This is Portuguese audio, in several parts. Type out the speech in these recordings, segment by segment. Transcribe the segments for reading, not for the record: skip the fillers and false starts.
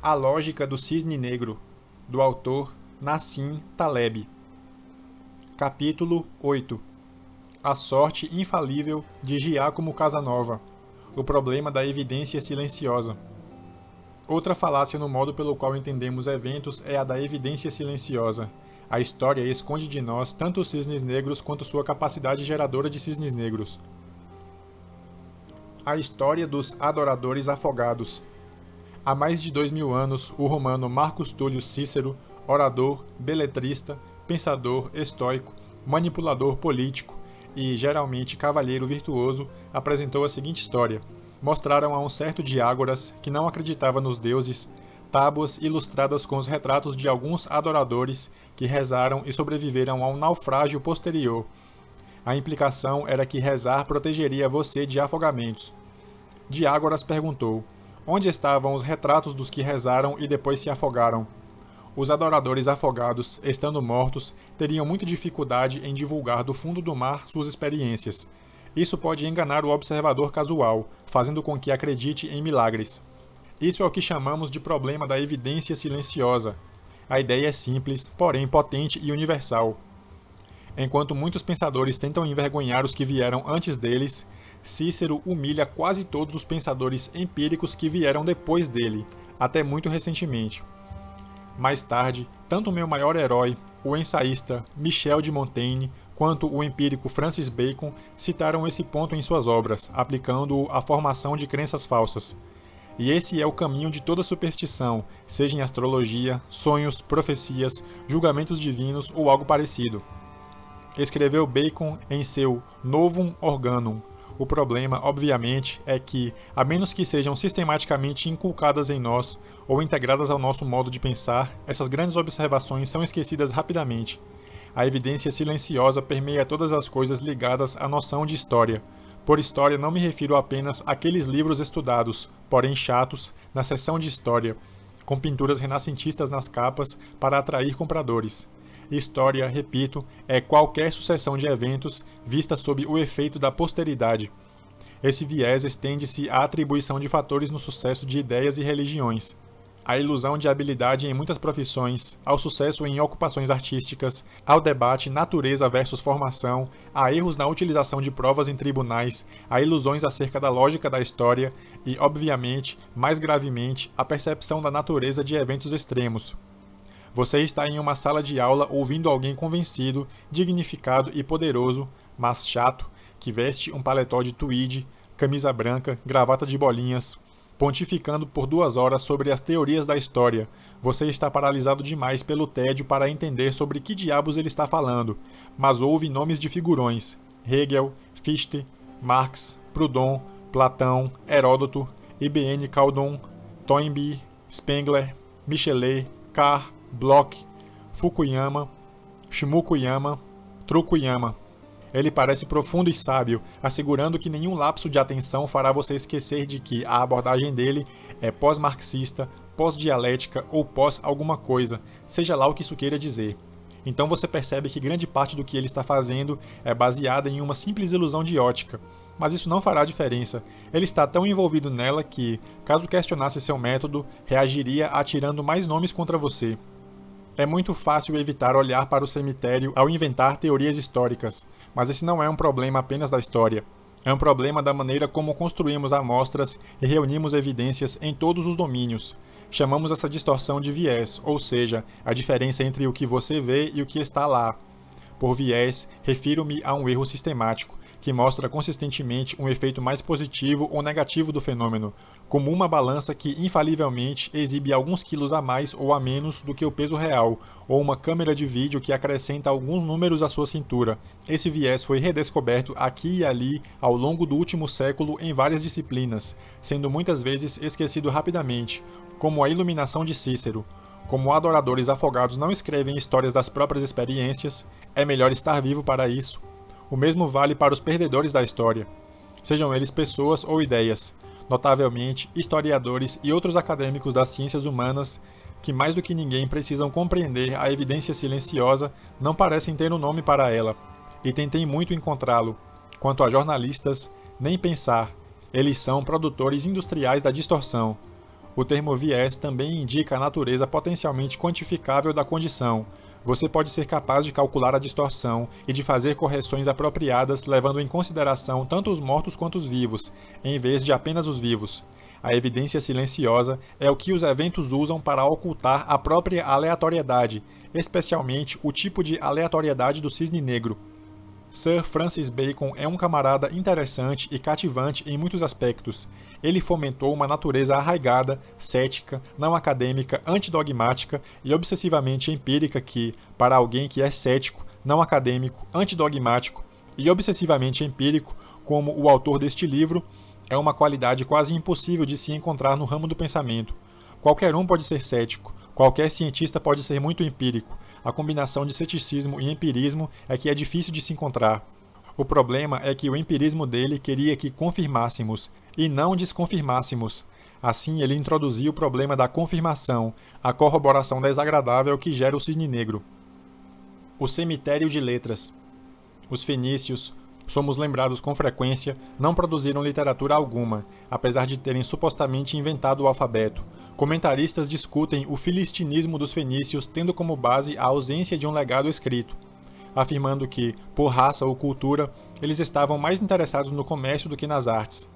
A Lógica do Cisne Negro, do autor Nassim Taleb. Capítulo 8. A sorte infalível de Giacomo Casanova. O problema da evidência silenciosa. Outra falácia no modo pelo qual entendemos eventos é a da evidência silenciosa. A história esconde de nós tanto os cisnes negros quanto sua capacidade geradora de cisnes negros. A história dos adoradores afogados. Há mais de 2000 anos, o romano Marcus Túlio Cícero, orador, beletrista, pensador estoico, manipulador político e, geralmente, cavalheiro virtuoso, apresentou a seguinte história. Mostraram a um certo Diágoras, que não acreditava nos deuses, tábuas ilustradas com os retratos de alguns adoradores que rezaram e sobreviveram a um naufrágio posterior. A implicação era que rezar protegeria você de afogamentos. Diágoras perguntou: onde estavam os retratos dos que rezaram e depois se afogaram? Os adoradores afogados, estando mortos, teriam muita dificuldade em divulgar do fundo do mar suas experiências. Isso pode enganar o observador casual, fazendo com que acredite em milagres. Isso é o que chamamos de problema da evidência silenciosa. A ideia é simples, porém potente e universal. Enquanto muitos pensadores tentam envergonhar os que vieram antes deles, Cícero humilha quase todos os pensadores empíricos que vieram depois dele, até muito recentemente. Mais tarde, tanto meu maior herói, o ensaísta Michel de Montaigne, quanto o empírico Francis Bacon citaram esse ponto em suas obras, aplicando-o à formação de crenças falsas. E esse é o caminho de toda superstição, seja em astrologia, sonhos, profecias, julgamentos divinos ou algo parecido. Escreveu Bacon em seu Novum Organum. O problema, obviamente, é que, a menos que sejam sistematicamente inculcadas em nós ou integradas ao nosso modo de pensar, essas grandes observações são esquecidas rapidamente. A evidência silenciosa permeia todas as coisas ligadas à noção de história. Por história não me refiro apenas àqueles livros estudados, porém chatos, na seção de história, com pinturas renascentistas nas capas para atrair compradores. História, repito, é qualquer sucessão de eventos vista sob o efeito da posteridade. Esse viés estende-se à atribuição de fatores no sucesso de ideias e religiões, à ilusão de habilidade em muitas profissões, ao sucesso em ocupações artísticas, ao debate natureza versus formação, a erros na utilização de provas em tribunais, a ilusões acerca da lógica da história e, obviamente, mais gravemente, a percepção da natureza de eventos extremos. Você está em uma sala de aula ouvindo alguém convencido, dignificado e poderoso, mas chato, que veste um paletó de tweed, camisa branca, gravata de bolinhas, pontificando por 2 horas sobre as teorias da história. Você está paralisado demais pelo tédio para entender sobre que diabos ele está falando, mas ouve nomes de figurões: Hegel, Fichte, Marx, Proudhon, Platão, Heródoto, Ibn Khaldun, Toynbee, Spengler, Michelet, Carr, Bloch, Fukuyama, Shimukuyama, Trukuyama. Ele parece profundo e sábio, assegurando que nenhum lapso de atenção fará você esquecer de que a abordagem dele é pós-marxista, pós-dialética ou pós-alguma coisa, seja lá o que isso queira dizer. Então você percebe que grande parte do que ele está fazendo é baseada em uma simples ilusão de ótica. Mas isso não fará diferença. Ele está tão envolvido nela que, caso questionasse seu método, reagiria atirando mais nomes contra você. É muito fácil evitar olhar para o cemitério ao inventar teorias históricas, mas esse não é um problema apenas da história. É um problema da maneira como construímos amostras e reunimos evidências em todos os domínios. Chamamos essa distorção de viés, ou seja, a diferença entre o que você vê e o que está lá. Por viés, refiro-me a um erro sistemático, que mostra consistentemente um efeito mais positivo ou negativo do fenômeno, como uma balança que infalivelmente exibe alguns quilos a mais ou a menos do que o peso real, ou uma câmera de vídeo que acrescenta alguns números à sua cintura. Esse viés foi redescoberto aqui e ali ao longo do último século em várias disciplinas, sendo muitas vezes esquecido rapidamente, como a iluminação de Cícero. Como adoradores afogados não escrevem histórias das próprias experiências, é melhor estar vivo para isso. O mesmo vale para os perdedores da história, sejam eles pessoas ou ideias, notavelmente historiadores e outros acadêmicos das ciências humanas que mais do que ninguém precisam compreender a evidência silenciosa, não parecem ter um nome para ela, e tentei muito encontrá-lo. Quanto a jornalistas, nem pensar, eles são produtores industriais da distorção. O termo viés também indica a natureza potencialmente quantificável da condição. Você pode ser capaz de calcular a distorção e de fazer correções apropriadas levando em consideração tanto os mortos quanto os vivos, em vez de apenas os vivos. A evidência silenciosa é o que os eventos usam para ocultar a própria aleatoriedade, especialmente o tipo de aleatoriedade do cisne negro. Sir Francis Bacon é um camarada interessante e cativante em muitos aspectos. Ele fomentou uma natureza arraigada, cética, não acadêmica, antidogmática e obsessivamente empírica que, para alguém que é cético, não acadêmico, antidogmático e obsessivamente empírico, como o autor deste livro, é uma qualidade quase impossível de se encontrar no ramo do pensamento. Qualquer um pode ser cético, qualquer cientista pode ser muito empírico. A combinação de ceticismo e empirismo é que é difícil de se encontrar. O problema é que o empirismo dele queria que confirmássemos, e não desconfirmássemos. Assim, ele introduziu o problema da confirmação, a corroboração desagradável que gera o cisne negro. O cemitério de letras. Os fenícios, somos lembrados com frequência, não produziram literatura alguma, apesar de terem supostamente inventado o alfabeto. Comentaristas discutem o filistinismo dos fenícios tendo como base a ausência de um legado escrito, afirmando que, por raça ou cultura, eles estavam mais interessados no comércio do que nas artes.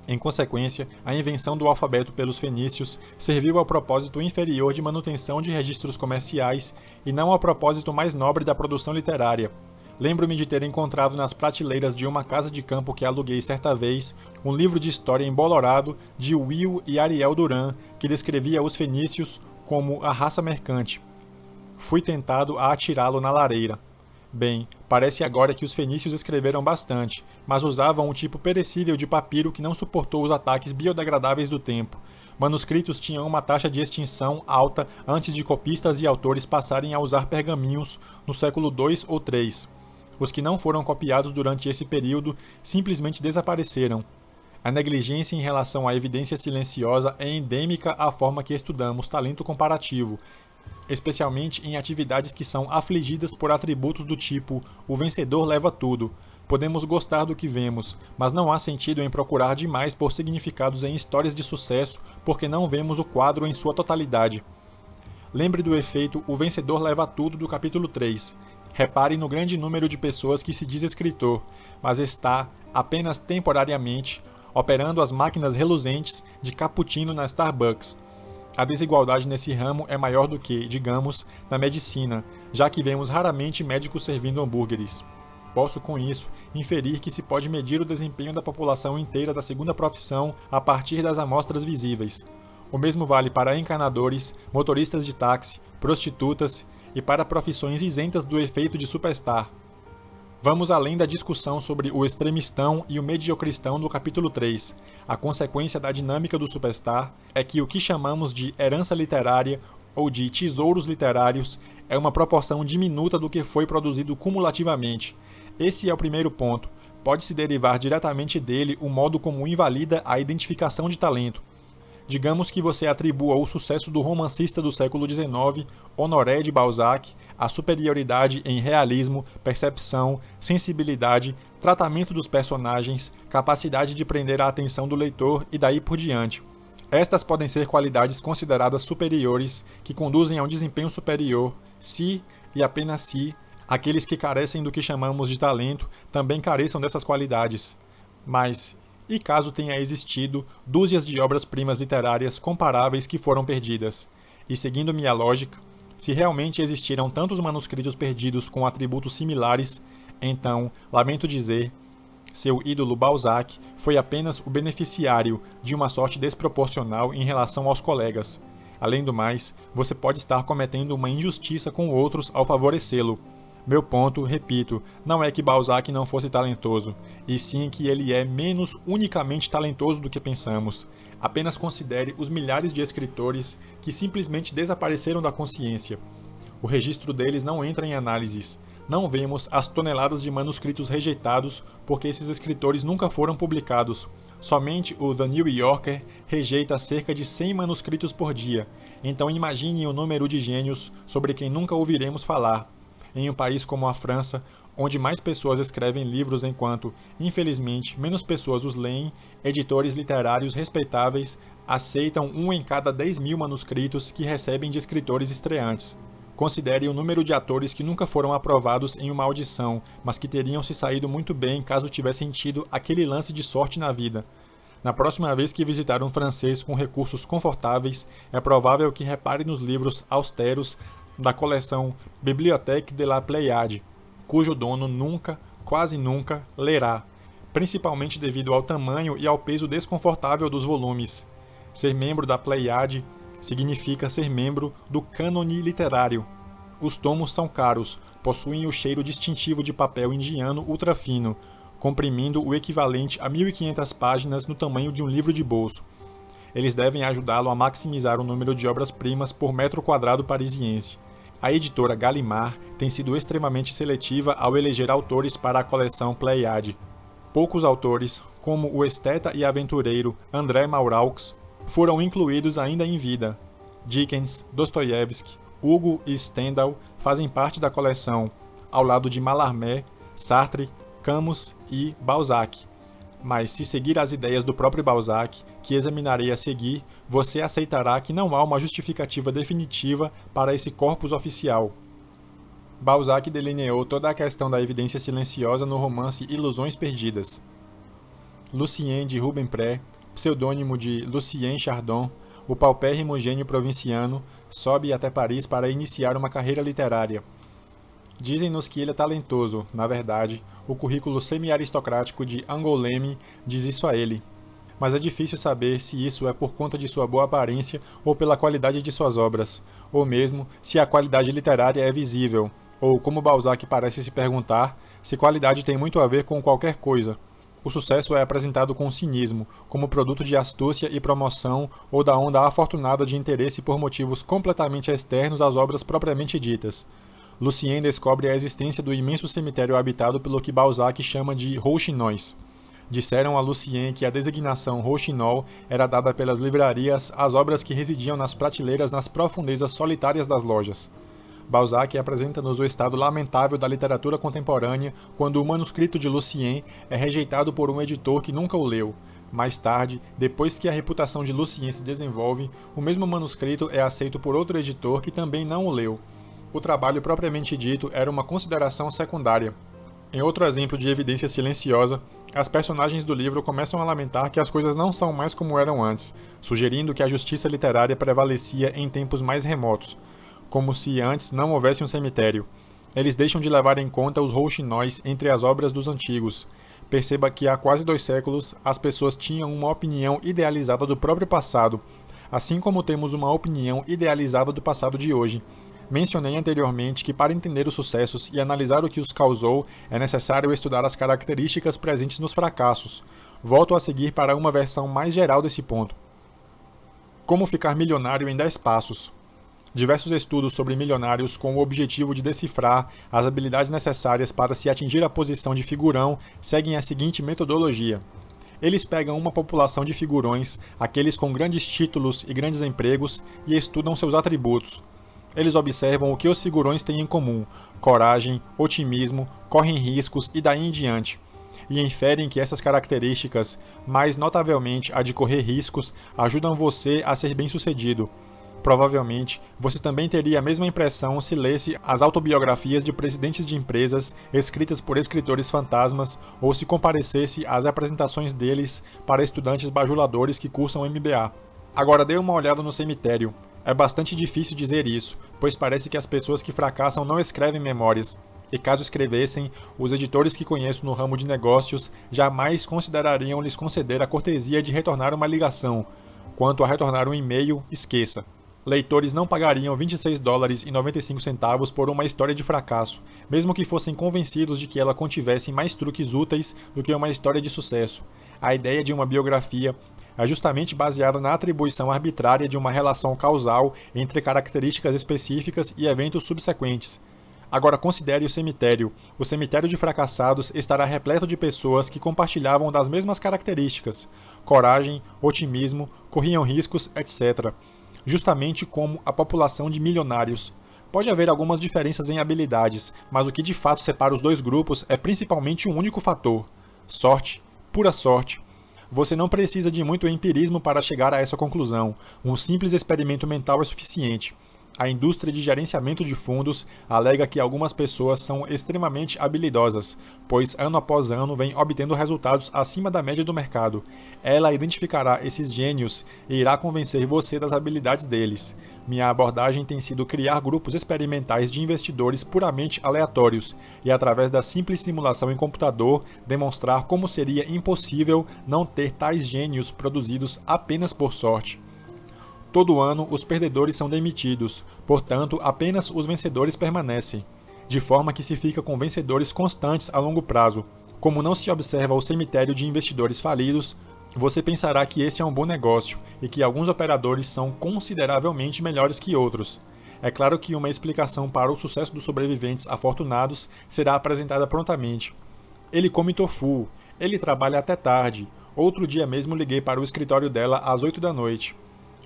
Em consequência, a invenção do alfabeto pelos fenícios serviu ao propósito inferior de manutenção de registros comerciais e não ao propósito mais nobre da produção literária. Lembro-me de ter encontrado nas prateleiras de uma casa de campo que aluguei certa vez um livro de história embolorado de Will e Ariel Duran, que descrevia os fenícios como a raça mercante. Fui tentado a atirá-lo na lareira. Bem, parece agora que os fenícios escreveram bastante, mas usavam um tipo perecível de papiro que não suportou os ataques biodegradáveis do tempo. Manuscritos tinham uma taxa de extinção alta antes de copistas e autores passarem a usar pergaminhos no século II ou III. Os que não foram copiados durante esse período simplesmente desapareceram. A negligência em relação à evidência silenciosa é endêmica à forma que estudamos talento comparativo, especialmente em atividades que são afligidas por atributos do tipo o vencedor leva tudo. Podemos gostar do que vemos, mas não há sentido em procurar demais por significados em histórias de sucesso porque não vemos o quadro em sua totalidade. Lembre do efeito o vencedor leva tudo do capítulo 3. Repare no grande número de pessoas que se diz escritor, mas está, apenas temporariamente, operando as máquinas reluzentes de cappuccino na Starbucks. A desigualdade nesse ramo é maior do que, digamos, na medicina, já que vemos raramente médicos servindo hambúrgueres. Posso, com isso, inferir que se pode medir o desempenho da população inteira da segunda profissão a partir das amostras visíveis. O mesmo vale para encanadores, motoristas de táxi, prostitutas e para profissões isentas do efeito de superstar. Vamos além da discussão sobre o extremistão e o mediocristão do capítulo 3. A consequência da dinâmica do superstar é que o que chamamos de herança literária ou de tesouros literários é uma proporção diminuta do que foi produzido cumulativamente. Esse é o primeiro ponto. Pode-se derivar diretamente dele o modo como invalida a identificação de talento. Digamos que você atribua o sucesso do romancista do século XIX, Honoré de Balzac, a superioridade em realismo, percepção, sensibilidade, tratamento dos personagens, capacidade de prender a atenção do leitor e daí por diante. Estas podem ser qualidades consideradas superiores, que conduzem a um desempenho superior, se, e apenas se, aqueles que carecem do que chamamos de talento também careçam dessas qualidades. Mas, e caso tenha existido dúzias de obras-primas literárias comparáveis que foram perdidas? E seguindo minha lógica, se realmente existiram tantos manuscritos perdidos com atributos similares, então, lamento dizer, seu ídolo Balzac foi apenas o beneficiário de uma sorte desproporcional em relação aos colegas. Além do mais, você pode estar cometendo uma injustiça com outros ao favorecê-lo. Meu ponto, repito, não é que Balzac não fosse talentoso, e sim que ele é menos unicamente talentoso do que pensamos. Apenas considere os milhares de escritores que simplesmente desapareceram da consciência. O registro deles não entra em análises. Não vemos as toneladas de manuscritos rejeitados porque esses escritores nunca foram publicados. Somente o The New Yorker rejeita cerca de 100 manuscritos por dia. Então imagine o número de gênios sobre quem nunca ouviremos falar. Em um país como a França, onde mais pessoas escrevem livros enquanto, infelizmente, menos pessoas os leem, editores literários respeitáveis aceitam 1 em cada 10.000 manuscritos que recebem de escritores estreantes. Considere o número de atores que nunca foram aprovados em uma audição, mas que teriam se saído muito bem caso tivessem tido aquele lance de sorte na vida. Na próxima vez que visitar um francês com recursos confortáveis, é provável que repare nos livros austeros da coleção Bibliothèque de la Pléiade, cujo dono nunca, quase nunca, lerá, principalmente devido ao tamanho e ao peso desconfortável dos volumes. Ser membro da Pléiade significa ser membro do cânone literário. Os tomos são caros, possuem o cheiro distintivo de papel indiano ultrafino, comprimindo o equivalente a 1.500 páginas no tamanho de um livro de bolso. Eles devem ajudá-lo a maximizar o número de obras-primas por metro quadrado parisiense. A editora Gallimard tem sido extremamente seletiva ao eleger autores para a coleção Pléiade. Poucos autores, como o esteta e aventureiro André Malraux, foram incluídos ainda em vida. Dickens, Dostoiévski, Hugo e Stendhal fazem parte da coleção, ao lado de Mallarmé, Sartre, Camus e Balzac. Mas se seguir as ideias do próprio Balzac, que examinarei a seguir, você aceitará que não há uma justificativa definitiva para esse corpus oficial. Balzac delineou toda a questão da evidência silenciosa no romance Ilusões Perdidas. Lucien de Rubempré, pseudônimo de Lucien Chardon, o paupérrimo gênio provinciano, sobe até Paris para iniciar uma carreira literária. Dizem-nos que ele é talentoso, na verdade, o currículo semi-aristocrático de Angoulême diz isso a ele. Mas é difícil saber se isso é por conta de sua boa aparência ou pela qualidade de suas obras, ou mesmo se a qualidade literária é visível, ou, como Balzac parece se perguntar, se qualidade tem muito a ver com qualquer coisa. O sucesso é apresentado com cinismo, como produto de astúcia e promoção ou da onda afortunada de interesse por motivos completamente externos às obras propriamente ditas. Lucien descobre a existência do imenso cemitério habitado pelo que Balzac chama de rouxinóis. Disseram a Lucien que a designação rouxinol era dada pelas livrarias às obras que residiam nas prateleiras nas profundezas solitárias das lojas. Balzac apresenta-nos o estado lamentável da literatura contemporânea quando o manuscrito de Lucien é rejeitado por um editor que nunca o leu. Mais tarde, depois que a reputação de Lucien se desenvolve, o mesmo manuscrito é aceito por outro editor que também não o leu. O trabalho propriamente dito era uma consideração secundária. Em outro exemplo de evidência silenciosa, as personagens do livro começam a lamentar que as coisas não são mais como eram antes, sugerindo que a justiça literária prevalecia em tempos mais remotos, como se antes não houvesse um cemitério. Eles deixam de levar em conta os rouxinóis entre as obras dos antigos. Perceba que há quase 2 séculos as pessoas tinham uma opinião idealizada do próprio passado, assim como temos uma opinião idealizada do passado de hoje. Mencionei anteriormente que para entender os sucessos e analisar o que os causou, é necessário estudar as características presentes nos fracassos. Volto a seguir para uma versão mais geral desse ponto. Como ficar milionário em 10 passos. Diversos estudos sobre milionários com o objetivo de decifrar as habilidades necessárias para se atingir a posição de figurão seguem a seguinte metodologia. Eles pegam uma população de figurões, aqueles com grandes títulos e grandes empregos, e estudam seus atributos. Eles observam o que os figurões têm em comum, coragem, otimismo, correm riscos e daí em diante, e inferem que essas características, mais notavelmente a de correr riscos, ajudam você a ser bem-sucedido. Provavelmente, você também teria a mesma impressão se lesse as autobiografias de presidentes de empresas escritas por escritores fantasmas ou se comparecesse às apresentações deles para estudantes bajuladores que cursam MBA. Agora dê uma olhada no cemitério. É bastante difícil dizer isso, pois parece que as pessoas que fracassam não escrevem memórias. E caso escrevessem, os editores que conheço no ramo de negócios jamais considerariam lhes conceder a cortesia de retornar uma ligação. Quanto a retornar um e-mail, esqueça. Leitores não pagariam $26,95 por uma história de fracasso, mesmo que fossem convencidos de que ela contivesse mais truques úteis do que uma história de sucesso. A ideia de uma biografia é justamente baseada na atribuição arbitrária de uma relação causal entre características específicas e eventos subsequentes. Agora considere o cemitério. O cemitério de fracassados estará repleto de pessoas que compartilhavam das mesmas características: coragem, otimismo, corriam riscos, etc. Justamente como a população de milionários. Pode haver algumas diferenças em habilidades, mas o que de fato separa os dois grupos é principalmente um único fator: sorte, pura sorte. Você não precisa de muito empirismo para chegar a essa conclusão. Um simples experimento mental é suficiente. A indústria de gerenciamento de fundos alega que algumas pessoas são extremamente habilidosas, pois ano após ano vem obtendo resultados acima da média do mercado. Ela identificará esses gênios e irá convencer você das habilidades deles. Minha abordagem tem sido criar grupos experimentais de investidores puramente aleatórios e, através da simples simulação em computador, demonstrar como seria impossível não ter tais gênios produzidos apenas por sorte. Todo ano, os perdedores são demitidos, portanto, apenas os vencedores permanecem, de forma que se fica com vencedores constantes a longo prazo. Como não se observa o cemitério de investidores falidos, você pensará que esse é um bom negócio e que alguns operadores são consideravelmente melhores que outros. É claro que uma explicação para o sucesso dos sobreviventes afortunados será apresentada prontamente. Ele come tofu, ele trabalha até tarde, outro dia mesmo liguei para o escritório dela às 8 da noite.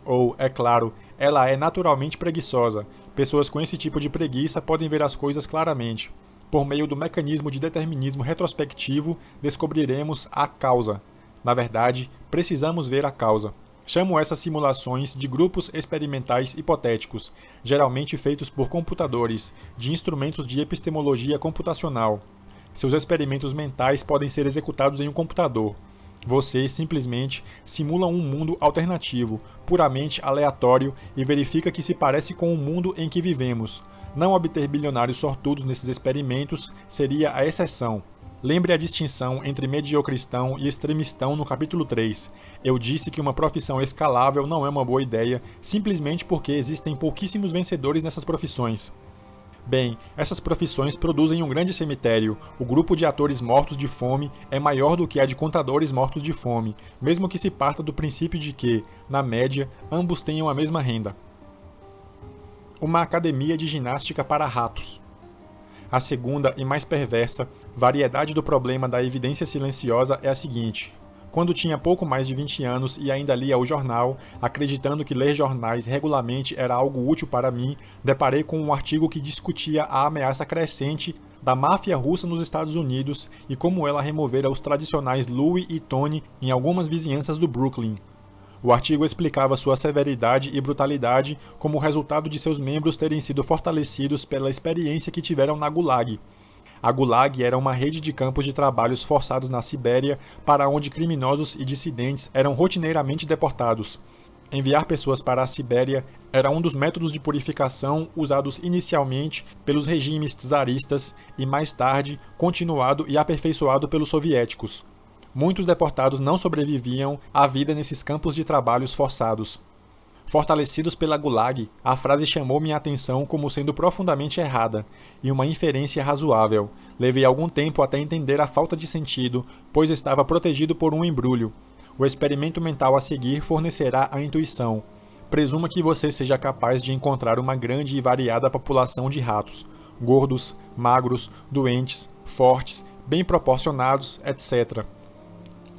Ou, é claro, ela é naturalmente preguiçosa. Pessoas com esse tipo de preguiça podem ver as coisas claramente. Por meio do mecanismo de determinismo retrospectivo, descobriremos a causa. Na verdade, precisamos ver a causa. Chamo essas simulações de grupos experimentais hipotéticos, geralmente feitos por computadores, de instrumentos de epistemologia computacional. Seus experimentos mentais podem ser executados em um computador. Você simplesmente simula um mundo alternativo, puramente aleatório, e verifica que se parece com o mundo em que vivemos. Não obter bilionários sortudos nesses experimentos seria a exceção. Lembre a distinção entre mediocristão e extremistão no capítulo 3. Eu disse que uma profissão escalável não é uma boa ideia, simplesmente porque existem pouquíssimos vencedores nessas profissões. Bem, essas profissões produzem um grande cemitério. O grupo de atores mortos de fome é maior do que a de contadores mortos de fome, mesmo que se parta do princípio de que, na média, ambos tenham a mesma renda. Uma academia de ginástica para ratos. A segunda e mais perversa variedade do problema da evidência silenciosa é a seguinte. Quando tinha pouco mais de 20 anos e ainda lia o jornal, acreditando que ler jornais regularmente era algo útil para mim, deparei com um artigo que discutia a ameaça crescente da máfia russa nos Estados Unidos e como ela removera os tradicionais Louie e Tony em algumas vizinhanças do Brooklyn. O artigo explicava sua severidade e brutalidade como resultado de seus membros terem sido fortalecidos pela experiência que tiveram na Gulag. A Gulag era uma rede de campos de trabalhos forçados na Sibéria para onde criminosos e dissidentes eram rotineiramente deportados. Enviar pessoas para a Sibéria era um dos métodos de purificação usados inicialmente pelos regimes czaristas e mais tarde continuado e aperfeiçoado pelos soviéticos. Muitos deportados não sobreviviam à vida nesses campos de trabalhos forçados. Fortalecidos pela Gulag, a frase chamou minha atenção como sendo profundamente errada, e uma inferência razoável. Levei algum tempo até entender a falta de sentido, pois estava protegido por um embrulho. O experimento mental a seguir fornecerá a intuição. Presuma que você seja capaz de encontrar uma grande e variada população de ratos, gordos, magros, doentes, fortes, bem proporcionados, etc.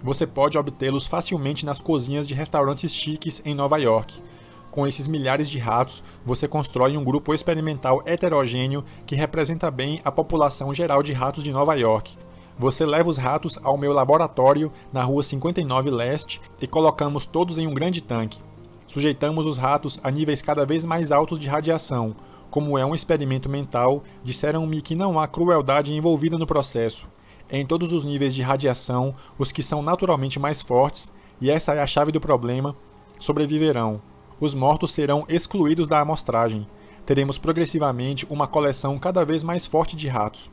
Você pode obtê-los facilmente nas cozinhas de restaurantes chiques em Nova York. Com esses milhares de ratos, você constrói um grupo experimental heterogêneo que representa bem a população geral de ratos de Nova York. Você leva os ratos ao meu laboratório na rua 59 Leste e colocamos todos em um grande tanque. Sujeitamos os ratos a níveis cada vez mais altos de radiação. Como é um experimento mental, disseram-me que não há crueldade envolvida no processo. Em todos os níveis de radiação, os que são naturalmente mais fortes, e essa é a chave do problema, sobreviverão. Os mortos serão excluídos da amostragem. Teremos progressivamente uma coleção cada vez mais forte de ratos.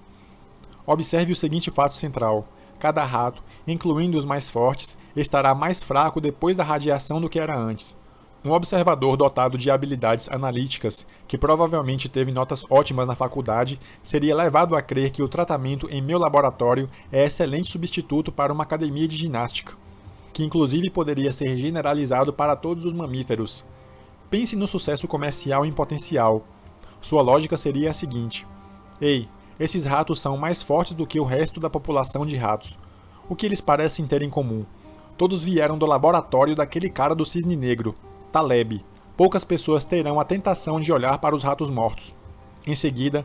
Observe o seguinte fato central. Cada rato, incluindo os mais fortes, estará mais fraco depois da radiação do que era antes. Um observador dotado de habilidades analíticas, que provavelmente teve notas ótimas na faculdade, seria levado a crer que o tratamento em meu laboratório é excelente substituto para uma academia de ginástica, que inclusive poderia ser generalizado para todos os mamíferos. Pense no sucesso comercial em potencial. Sua lógica seria a seguinte: ei, esses ratos são mais fortes do que o resto da população de ratos. O que eles parecem ter em comum? Todos vieram do laboratório daquele cara do cisne negro, Taleb. Poucas pessoas terão a tentação de olhar para os ratos mortos. Em seguida,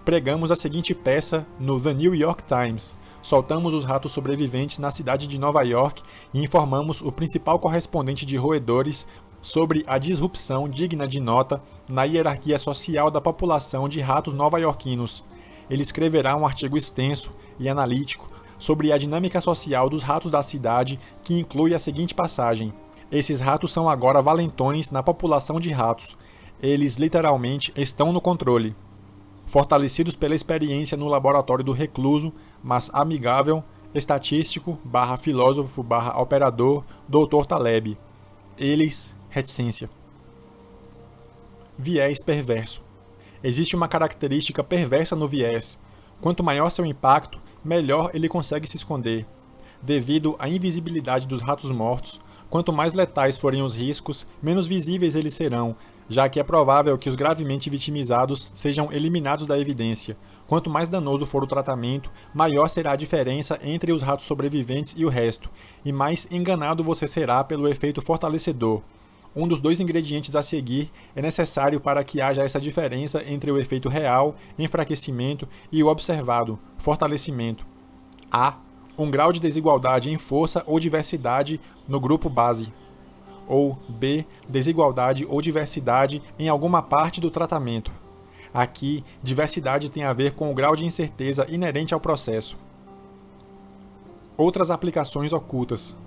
pregamos a seguinte peça no The New York Times. Soltamos os ratos sobreviventes na cidade de Nova York e informamos o principal correspondente de roedores sobre a disrupção digna de nota na hierarquia social da população de ratos nova-iorquinos. Ele escreverá um artigo extenso e analítico sobre a dinâmica social dos ratos da cidade, que inclui a seguinte passagem: esses ratos são agora valentões na população de ratos. Eles literalmente estão no controle. Fortalecidos pela experiência no laboratório do recluso, mas amigável, estatístico, filósofo, operador, Dr. Taleb. Eles, reticência. Viés perverso. Existe uma característica perversa no viés. Quanto maior seu impacto, melhor ele consegue se esconder. Devido à invisibilidade dos ratos mortos, quanto mais letais forem os riscos, menos visíveis eles serão, já que é provável que os gravemente vitimizados sejam eliminados da evidência. Quanto mais danoso for o tratamento, maior será a diferença entre os ratos sobreviventes e o resto, e mais enganado você será pelo efeito fortalecedor. Um dos dois ingredientes a seguir é necessário para que haja essa diferença entre o efeito real, enfraquecimento, e o observado, fortalecimento. A. Um grau de desigualdade em força ou diversidade no grupo base. Ou B. Desigualdade ou diversidade em alguma parte do tratamento. Aqui, diversidade tem a ver com o grau de incerteza inerente ao processo. Outras aplicações ocultas.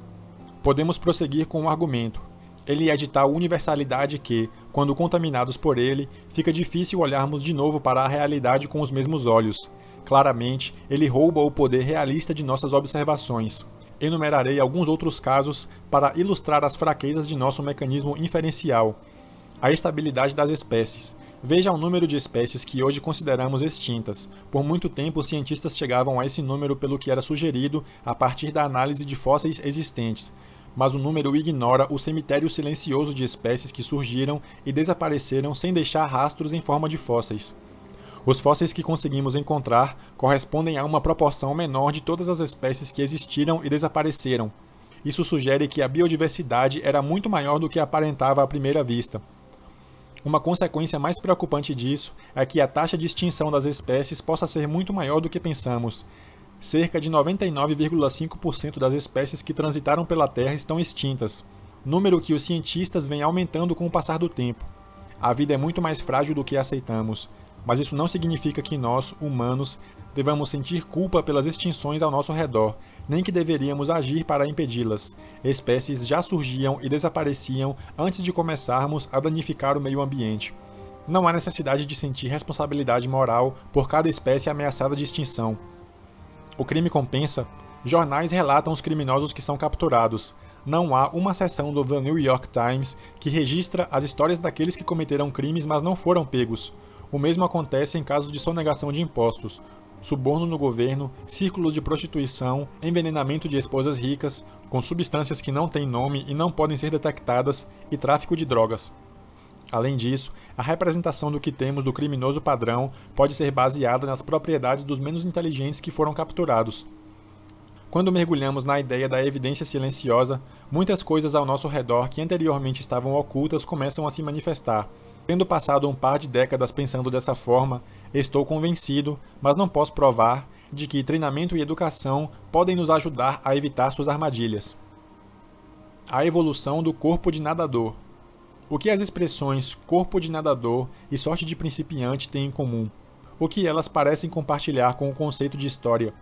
Podemos prosseguir com o argumento. Ele é de tal universalidade que, quando contaminados por ele, fica difícil olharmos de novo para a realidade com os mesmos olhos. Claramente, ele rouba o poder realista de nossas observações. Enumerarei alguns outros casos para ilustrar as fraquezas de nosso mecanismo inferencial. A estabilidade das espécies. Veja o número de espécies que hoje consideramos extintas. Por muito tempo, os cientistas chegavam a esse número pelo que era sugerido a partir da análise de fósseis existentes. Mas o número ignora o cemitério silencioso de espécies que surgiram e desapareceram sem deixar rastros em forma de fósseis. Os fósseis que conseguimos encontrar correspondem a uma proporção menor de todas as espécies que existiram e desapareceram. Isso sugere que a biodiversidade era muito maior do que aparentava à primeira vista. Uma consequência mais preocupante disso é que a taxa de extinção das espécies possa ser muito maior do que pensamos. Cerca de 99,5% das espécies que transitaram pela Terra estão extintas, número que os cientistas vêm aumentando com o passar do tempo. A vida é muito mais frágil do que aceitamos, mas isso não significa que nós, humanos, devamos sentir culpa pelas extinções ao nosso redor, nem que deveríamos agir para impedi-las. Espécies já surgiam e desapareciam antes de começarmos a danificar o meio ambiente. Não há necessidade de sentir responsabilidade moral por cada espécie ameaçada de extinção. O crime compensa? Jornais relatam os criminosos que são capturados. Não há uma seção do The New York Times que registra as histórias daqueles que cometeram crimes mas não foram pegos. O mesmo acontece em casos de sonegação de impostos, suborno no governo, círculos de prostituição, envenenamento de esposas ricas, com substâncias que não têm nome e não podem ser detectadas, e tráfico de drogas. Além disso, a representação do que temos do criminoso padrão pode ser baseada nas propriedades dos menos inteligentes que foram capturados. Quando mergulhamos na ideia da evidência silenciosa, muitas coisas ao nosso redor que anteriormente estavam ocultas começam a se manifestar. Tendo passado um par de décadas pensando dessa forma, estou convencido, mas não posso provar, de que treinamento e educação podem nos ajudar a evitar suas armadilhas. A evolução do corpo de nadador. O que as expressões corpo de nadador e sorte de principiante têm em comum? O que elas parecem compartilhar com o conceito de história?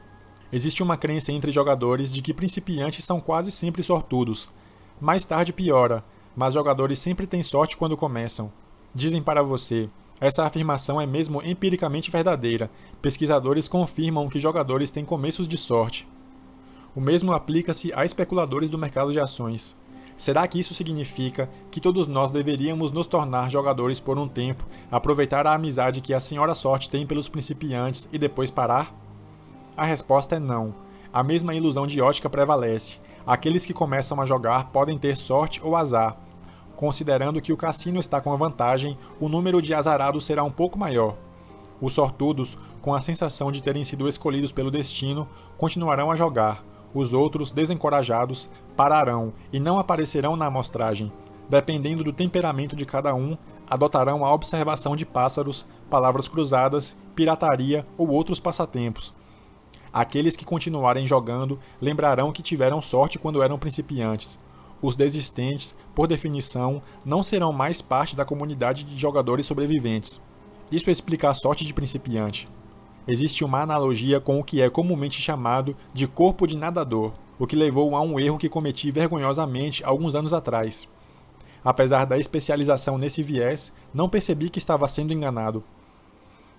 Existe uma crença entre jogadores de que principiantes são quase sempre sortudos. Mais tarde piora, mas jogadores sempre têm sorte quando começam. Dizem para você, essa afirmação é mesmo empiricamente verdadeira. Pesquisadores confirmam que jogadores têm começos de sorte. O mesmo aplica-se a especuladores do mercado de ações. Será que isso significa que todos nós deveríamos nos tornar jogadores por um tempo, aproveitar a amizade que a Senhora Sorte tem pelos principiantes e depois parar? A resposta é não. A mesma ilusão de ótica prevalece. Aqueles que começam a jogar podem ter sorte ou azar. Considerando que o cassino está com a vantagem, o número de azarados será um pouco maior. Os sortudos, com a sensação de terem sido escolhidos pelo destino, continuarão a jogar. Os outros, desencorajados, pararão e não aparecerão na amostragem. Dependendo do temperamento de cada um, adotarão a observação de pássaros, palavras cruzadas, pirataria ou outros passatempos. Aqueles que continuarem jogando lembrarão que tiveram sorte quando eram principiantes. Os desistentes, por definição, não serão mais parte da comunidade de jogadores sobreviventes. Isso explica a sorte de principiante. Existe uma analogia com o que é comumente chamado de corpo de nadador, o que levou a um erro que cometi vergonhosamente alguns anos atrás. Apesar da especialização nesse viés, não percebi que estava sendo enganado.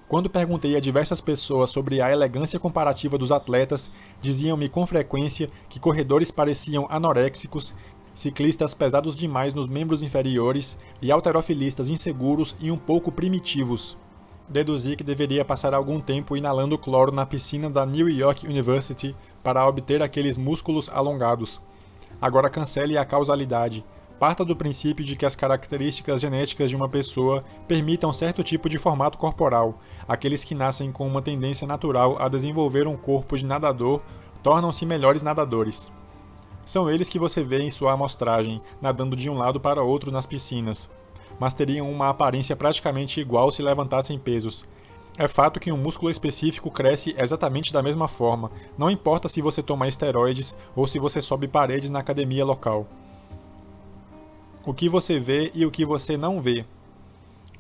Quando perguntei a diversas pessoas sobre a elegância comparativa dos atletas, diziam-me com frequência que corredores pareciam anoréxicos, ciclistas pesados demais nos membros inferiores e halterofilistas inseguros e um pouco primitivos. Deduzi que deveria passar algum tempo inalando cloro na piscina da New York University para obter aqueles músculos alongados. Agora cancele a causalidade. Parta do princípio de que as características genéticas de uma pessoa permitam certo tipo de formato corporal. Aqueles que nascem com uma tendência natural a desenvolver um corpo de nadador tornam-se melhores nadadores. São eles que você vê em sua amostragem, nadando de um lado para outro nas piscinas, mas teriam uma aparência praticamente igual se levantassem pesos. É fato que um músculo específico cresce exatamente da mesma forma, não importa se você toma esteroides ou se você sobe paredes na academia local. O que você vê e o que você não vê.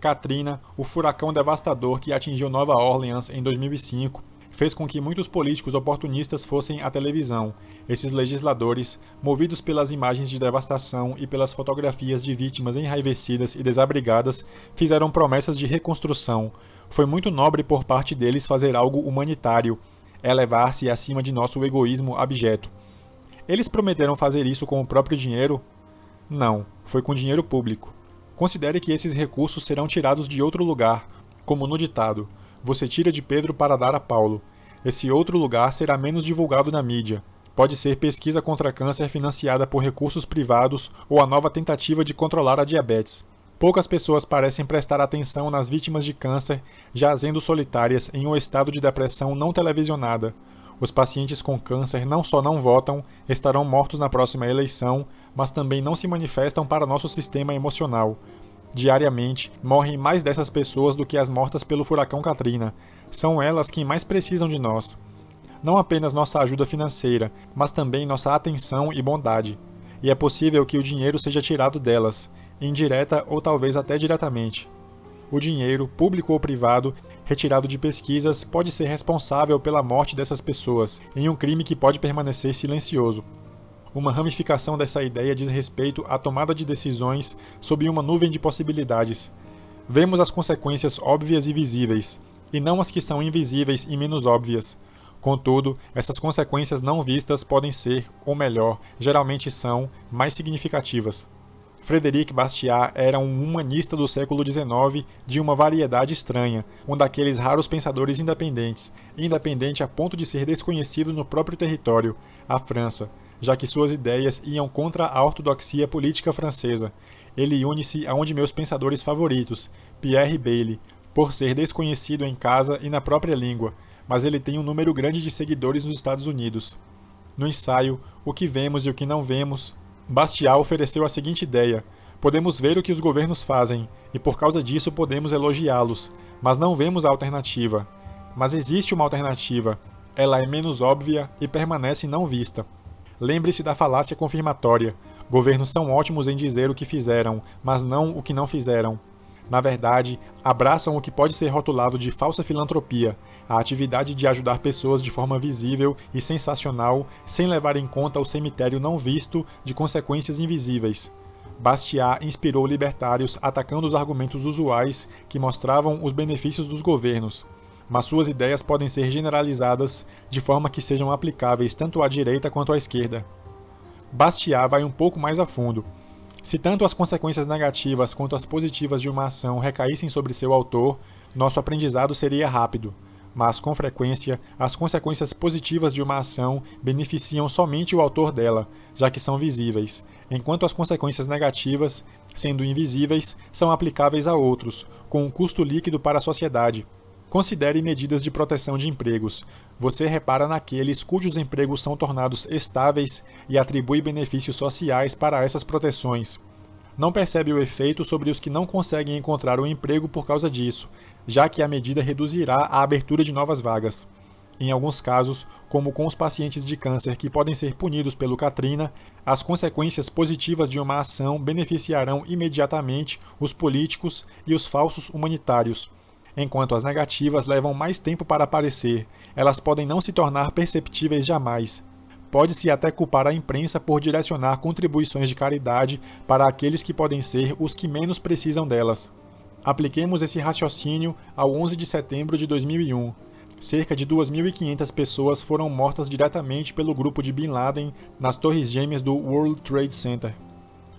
Katrina, o furacão devastador que atingiu Nova Orleans em 2005, fez com que muitos políticos oportunistas fossem à televisão. Esses legisladores, movidos pelas imagens de devastação e pelas fotografias de vítimas enraivecidas e desabrigadas, fizeram promessas de reconstrução. Foi muito nobre por parte deles fazer algo humanitário, elevar-se acima de nosso egoísmo abjeto. Eles prometeram fazer isso com o próprio dinheiro? Não, foi com dinheiro público. Considere que esses recursos serão tirados de outro lugar, como no ditado: você tira de Pedro para dar a Paulo. Esse outro lugar será menos divulgado na mídia. Pode ser pesquisa contra câncer financiada por recursos privados ou a nova tentativa de controlar a diabetes. Poucas pessoas parecem prestar atenção nas vítimas de câncer jazendo solitárias em um estado de depressão não televisionada. Os pacientes com câncer não só não votam, estarão mortos na próxima eleição, mas também não se manifestam para nosso sistema emocional. Diariamente, morrem mais dessas pessoas do que as mortas pelo furacão Katrina. São elas quem mais precisam de nós. Não apenas nossa ajuda financeira, mas também nossa atenção e bondade. E é possível que o dinheiro seja tirado delas, indireta ou talvez até diretamente. O dinheiro, público ou privado, retirado de pesquisas, pode ser responsável pela morte dessas pessoas, em um crime que pode permanecer silencioso. Uma ramificação dessa ideia diz respeito à tomada de decisões sob uma nuvem de possibilidades. Vemos as consequências óbvias e visíveis, e não as que são invisíveis e menos óbvias. Contudo, essas consequências não vistas podem ser, ou melhor, geralmente são, mais significativas. Frédéric Bastiat era um humanista do século XIX de uma variedade estranha, um daqueles raros pensadores independentes, independente a ponto de ser desconhecido no próprio território, a França, já que suas ideias iam contra a ortodoxia política francesa. Ele une-se a um de meus pensadores favoritos, Pierre Bailly, por ser desconhecido em casa e na própria língua, mas ele tem um número grande de seguidores nos Estados Unidos. No ensaio, O que vemos e o que não vemos, Bastiat ofereceu a seguinte ideia: podemos ver o que os governos fazem, e por causa disso podemos elogiá-los, mas não vemos a alternativa. Mas existe uma alternativa. Ela é menos óbvia e permanece não vista. Lembre-se da falácia confirmatória. Governos são ótimos em dizer o que fizeram, mas não o que não fizeram. Na verdade, abraçam o que pode ser rotulado de falsa filantropia, a atividade de ajudar pessoas de forma visível e sensacional, sem levar em conta o cemitério não visto de consequências invisíveis. Bastiat inspirou libertários atacando os argumentos usuais que mostravam os benefícios dos governos, mas suas ideias podem ser generalizadas de forma que sejam aplicáveis tanto à direita quanto à esquerda. Bastiat vai um pouco mais a fundo. Se tanto as consequências negativas quanto as positivas de uma ação recaíssem sobre seu autor, nosso aprendizado seria rápido. Mas, com frequência, as consequências positivas de uma ação beneficiam somente o autor dela, já que são visíveis, enquanto as consequências negativas, sendo invisíveis, são aplicáveis a outros, com um custo líquido para a sociedade. Considere medidas de proteção de empregos. Você repara naqueles cujos empregos são tornados estáveis e atribui benefícios sociais para essas proteções. não percebe o efeito sobre os que não conseguem encontrar um emprego por causa disso, já que a medida reduzirá a abertura de novas vagas. Em alguns casos, como com os pacientes de câncer que podem ser punidos pelo Katrina, as consequências positivas de uma ação beneficiarão imediatamente os políticos e os falsos humanitários. Enquanto as negativas levam mais tempo para aparecer, elas podem não se tornar perceptíveis jamais. Pode-se até culpar a imprensa por direcionar contribuições de caridade para aqueles que podem ser os que menos precisam delas. Apliquemos esse raciocínio ao 11 de setembro de 2001. Cerca de 2.500 pessoas foram mortas diretamente pelo grupo de Bin Laden nas Torres Gêmeas do World Trade Center.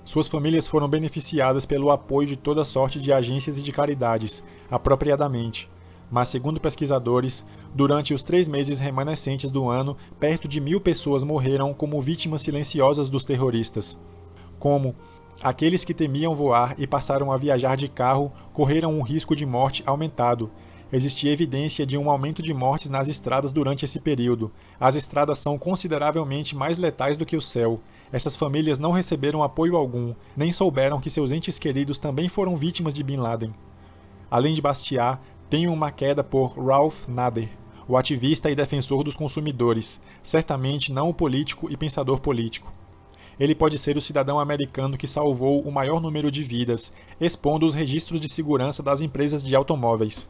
Suas famílias foram beneficiadas pelo apoio de toda sorte de agências e de caridades, apropriadamente. Mas, segundo pesquisadores, durante os 3 meses remanescentes do ano, perto de 1.000 pessoas morreram como vítimas silenciosas dos terroristas. Como aqueles que temiam voar e passaram a viajar de carro correram um risco de morte aumentado. Existia evidência de um aumento de mortes nas estradas durante esse período. As estradas são consideravelmente mais letais do que o céu. Essas famílias não receberam apoio algum, nem souberam que seus entes queridos também foram vítimas de Bin Laden. Além de Bastiat, tenho uma queda por Ralph Nader, o ativista e defensor dos consumidores, certamente não o político e pensador político. Ele pode ser o cidadão americano que salvou o maior número de vidas, expondo os registros de segurança das empresas de automóveis.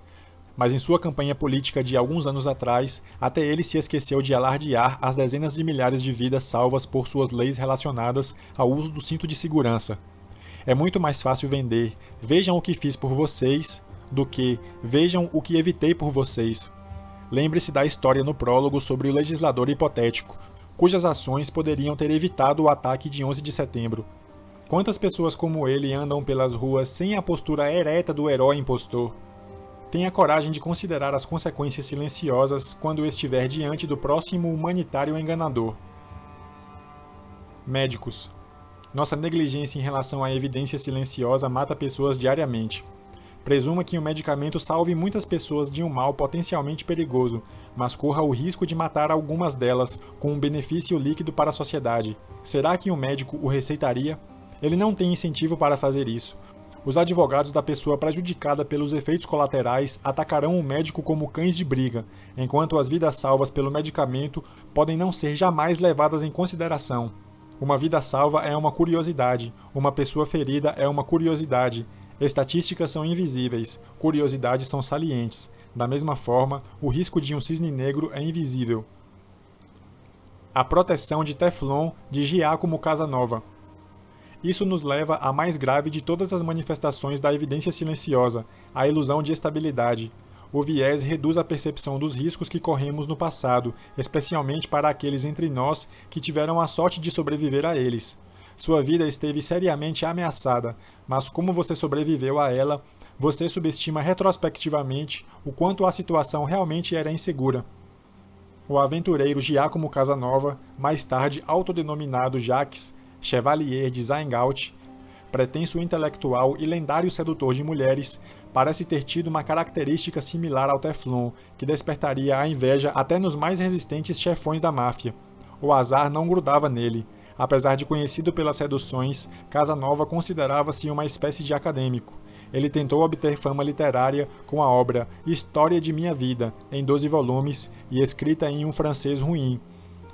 Mas em sua campanha política de alguns anos atrás, até ele se esqueceu de alardear as dezenas de milhares de vidas salvas por suas leis relacionadas ao uso do cinto de segurança. É muito mais fácil vender "vejam o que fiz por vocês" do que "vejam o que evitei por vocês". Lembre-se da história no prólogo sobre o legislador hipotético, cujas ações poderiam ter evitado o ataque de 11 de setembro. Quantas pessoas como ele andam pelas ruas sem a postura ereta do herói impostor? Tenha coragem de considerar as consequências silenciosas quando estiver diante do próximo humanitário enganador. Médicos. Nossa negligência em relação à evidência silenciosa mata pessoas diariamente. Presuma que um medicamento salve muitas pessoas de um mal potencialmente perigoso, mas corra o risco de matar algumas delas com um benefício líquido para a sociedade. Será que um médico o receitaria? Ele não tem incentivo para fazer isso. Os advogados da pessoa prejudicada pelos efeitos colaterais atacarão o médico como cães de briga, enquanto as vidas salvas pelo medicamento podem não ser jamais levadas em consideração. Uma vida salva é uma curiosidade, uma pessoa ferida é uma curiosidade. Estatísticas são invisíveis, curiosidades são salientes. Da mesma forma, o risco de um cisne negro é invisível. A proteção de Teflon de Giacomo Casanova. Isso nos leva à mais grave de todas as manifestações da evidência silenciosa, a ilusão de estabilidade. O viés reduz a percepção dos riscos que corremos no passado, especialmente para aqueles entre nós que tiveram a sorte de sobreviver a eles. Sua vida esteve seriamente ameaçada, mas como você sobreviveu a ela, você subestima retrospectivamente o quanto a situação realmente era insegura. O aventureiro Giacomo Casanova, mais tarde autodenominado Jacques Chevalier de Zaingaut, pretenso intelectual e lendário sedutor de mulheres, parece ter tido uma característica similar ao Teflon, que despertaria a inveja até nos mais resistentes chefões da máfia. O azar não grudava nele. Apesar de conhecido pelas seduções, Casanova considerava-se uma espécie de acadêmico. Ele tentou obter fama literária com a obra História de Minha Vida, em 12 volumes e escrita em um francês ruim,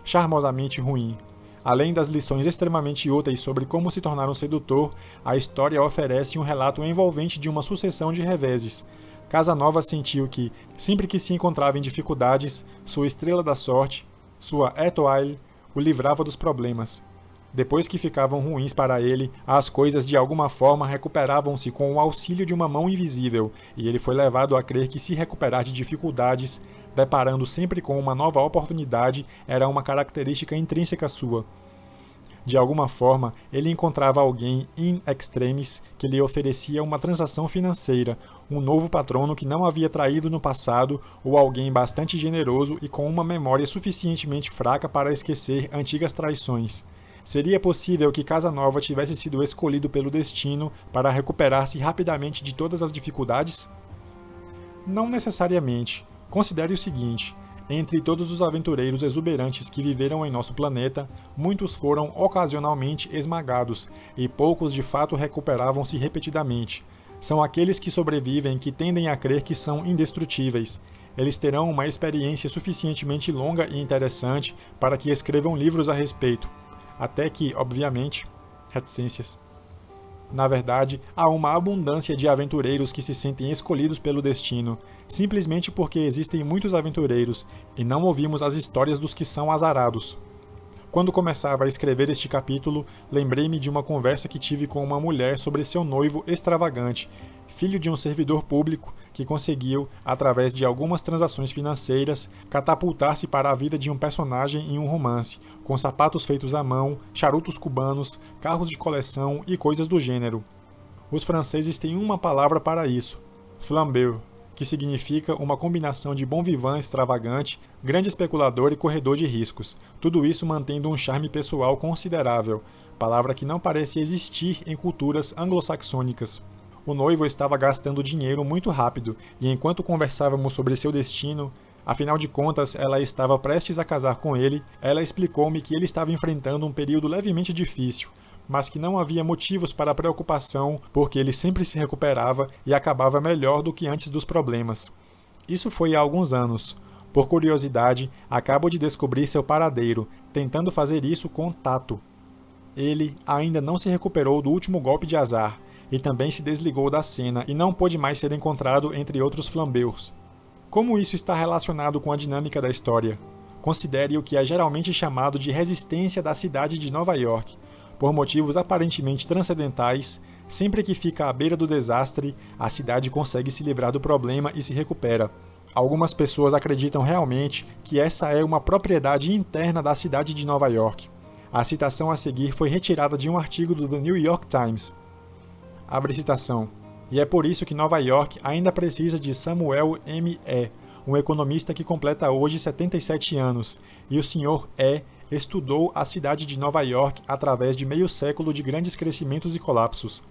charmosamente ruim. Além das lições extremamente úteis sobre como se tornar um sedutor, a história oferece um relato envolvente de uma sucessão de reveses. Casanova sentiu que, sempre que se encontrava em dificuldades, sua estrela da sorte, sua étoile, o livrava dos problemas. Depois que ficavam ruins para ele, as coisas de alguma forma recuperavam-se com o auxílio de uma mão invisível, e ele foi levado a crer que se recuperar de dificuldades, deparando sempre com uma nova oportunidade, era uma característica intrínseca sua. De alguma forma, ele encontrava alguém in extremis que lhe oferecia uma transação financeira, um novo patrono que não havia traído no passado, ou alguém bastante generoso e com uma memória suficientemente fraca para esquecer antigas traições. Seria possível que Casanova tivesse sido escolhido pelo destino para recuperar-se rapidamente de todas as dificuldades? Não necessariamente. Considere o seguinte: Entre todos os aventureiros exuberantes que viveram em nosso planeta, muitos foram ocasionalmente esmagados, e poucos de fato recuperavam-se repetidamente. São aqueles que sobrevivem que tendem a crer que são indestrutíveis. Eles terão uma experiência suficientemente longa e interessante para que escrevam livros a respeito. Até que, obviamente, reticências. Na verdade, há uma abundância de aventureiros que se sentem escolhidos pelo destino, simplesmente porque existem muitos aventureiros e não ouvimos as histórias dos que são azarados. Quando começava a escrever este capítulo, lembrei-me de uma conversa que tive com uma mulher sobre seu noivo extravagante, filho de um servidor público que conseguiu, através de algumas transações financeiras, catapultar-se para a vida de um personagem em um romance, com sapatos feitos à mão, charutos cubanos, carros de coleção e coisas do gênero. Os franceses têm uma palavra para isso, flambeur, que significa uma combinação de bon vivant extravagante, grande especulador e corredor de riscos, tudo isso mantendo um charme pessoal considerável, palavra que não parece existir em culturas anglo-saxônicas. O noivo estava gastando dinheiro muito rápido, e enquanto conversávamos sobre seu destino, afinal de contas ela estava prestes a casar com ele, ela explicou-me que ele estava enfrentando um período levemente difícil, mas que não havia motivos para preocupação porque ele sempre se recuperava e acabava melhor do que antes dos problemas. Isso foi há alguns anos. Por curiosidade, acabo de descobrir seu paradeiro, tentando fazer isso com tato. Ele ainda não se recuperou do último golpe de azar, e também se desligou da cena e não pôde mais ser encontrado entre outros flambeurs. Como isso está relacionado com a dinâmica da história? Considere o que é geralmente chamado de resistência da cidade de Nova York. Por motivos aparentemente transcendentais, sempre que fica à beira do desastre, a cidade consegue se livrar do problema e se recupera. Algumas pessoas acreditam realmente que essa é uma propriedade interna da cidade de Nova York. A citação a seguir foi retirada de um artigo do The New York Times. Abre citação. E é por isso que Nova York ainda precisa de Samuel M. E., um economista que completa hoje 77 anos, e o Sr. E. estudou a cidade de Nova York através de meio século de grandes crescimentos e colapsos.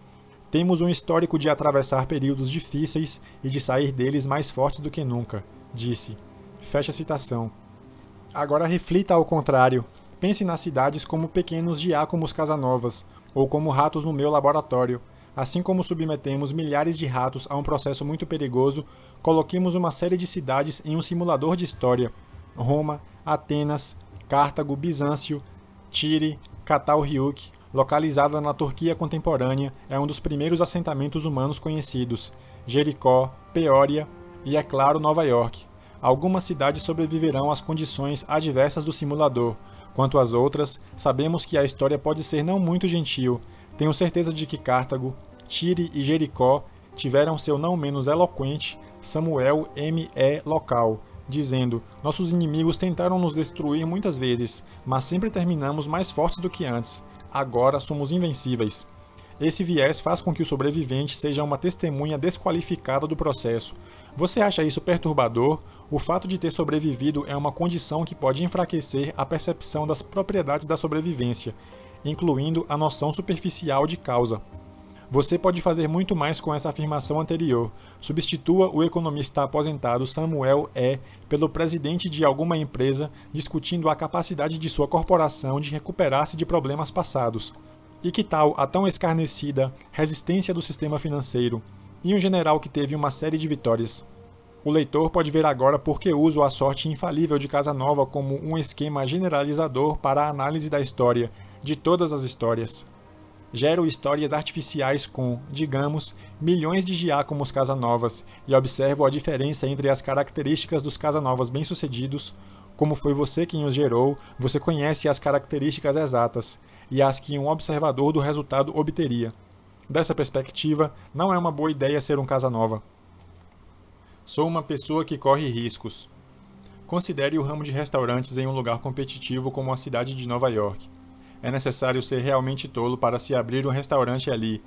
Temos um histórico de atravessar períodos difíceis e de sair deles mais fortes do que nunca, disse. Fecha citação. Agora reflita ao contrário. Pense nas cidades como pequenos Giacomos Casanovas, ou como ratos no meu laboratório. Assim como submetemos milhares de ratos a um processo muito perigoso, coloquemos uma série de cidades em um simulador de história. Roma, Atenas, Cartago, Bizâncio, Tire, Catalhuyuk, localizada na Turquia contemporânea, é um dos primeiros assentamentos humanos conhecidos. Jericó, Peória e, é claro, Nova York. Algumas cidades sobreviverão às condições adversas do simulador. Quanto às outras, sabemos que a história pode ser não muito gentil. Tenho certeza de que Cartago, Tire e Jericó tiveram seu não menos eloquente Samuel M. E. local, dizendo: nossos inimigos tentaram nos destruir muitas vezes, mas sempre terminamos mais fortes do que antes. Agora somos invencíveis. Esse viés faz com que o sobrevivente seja uma testemunha desqualificada do processo. Você acha isso perturbador? O fato de ter sobrevivido é uma condição que pode enfraquecer a percepção das propriedades da sobrevivência, incluindo a noção superficial de causa. Você pode fazer muito mais com essa afirmação anterior. Substitua o economista aposentado Samuel E. pelo presidente de alguma empresa, discutindo a capacidade de sua corporação de recuperar-se de problemas passados. E que tal a tão escarnecida resistência do sistema financeiro? E um general que teve uma série de vitórias. O leitor pode ver agora por que uso a sorte infalível de Casanova como um esquema generalizador para a análise da história, de todas as histórias. Gero histórias artificiais com, digamos, milhões de Giacomos Casanovas e observo a diferença entre as características dos Casanovas bem-sucedidos. Como foi você quem os gerou, você conhece as características exatas e as que um observador do resultado obteria. Dessa perspectiva, não é uma boa ideia ser um Casanova. Sou uma pessoa que corre riscos. Considere o ramo de restaurantes em um lugar competitivo como a cidade de Nova York. É necessário ser realmente tolo para se abrir um restaurante ali,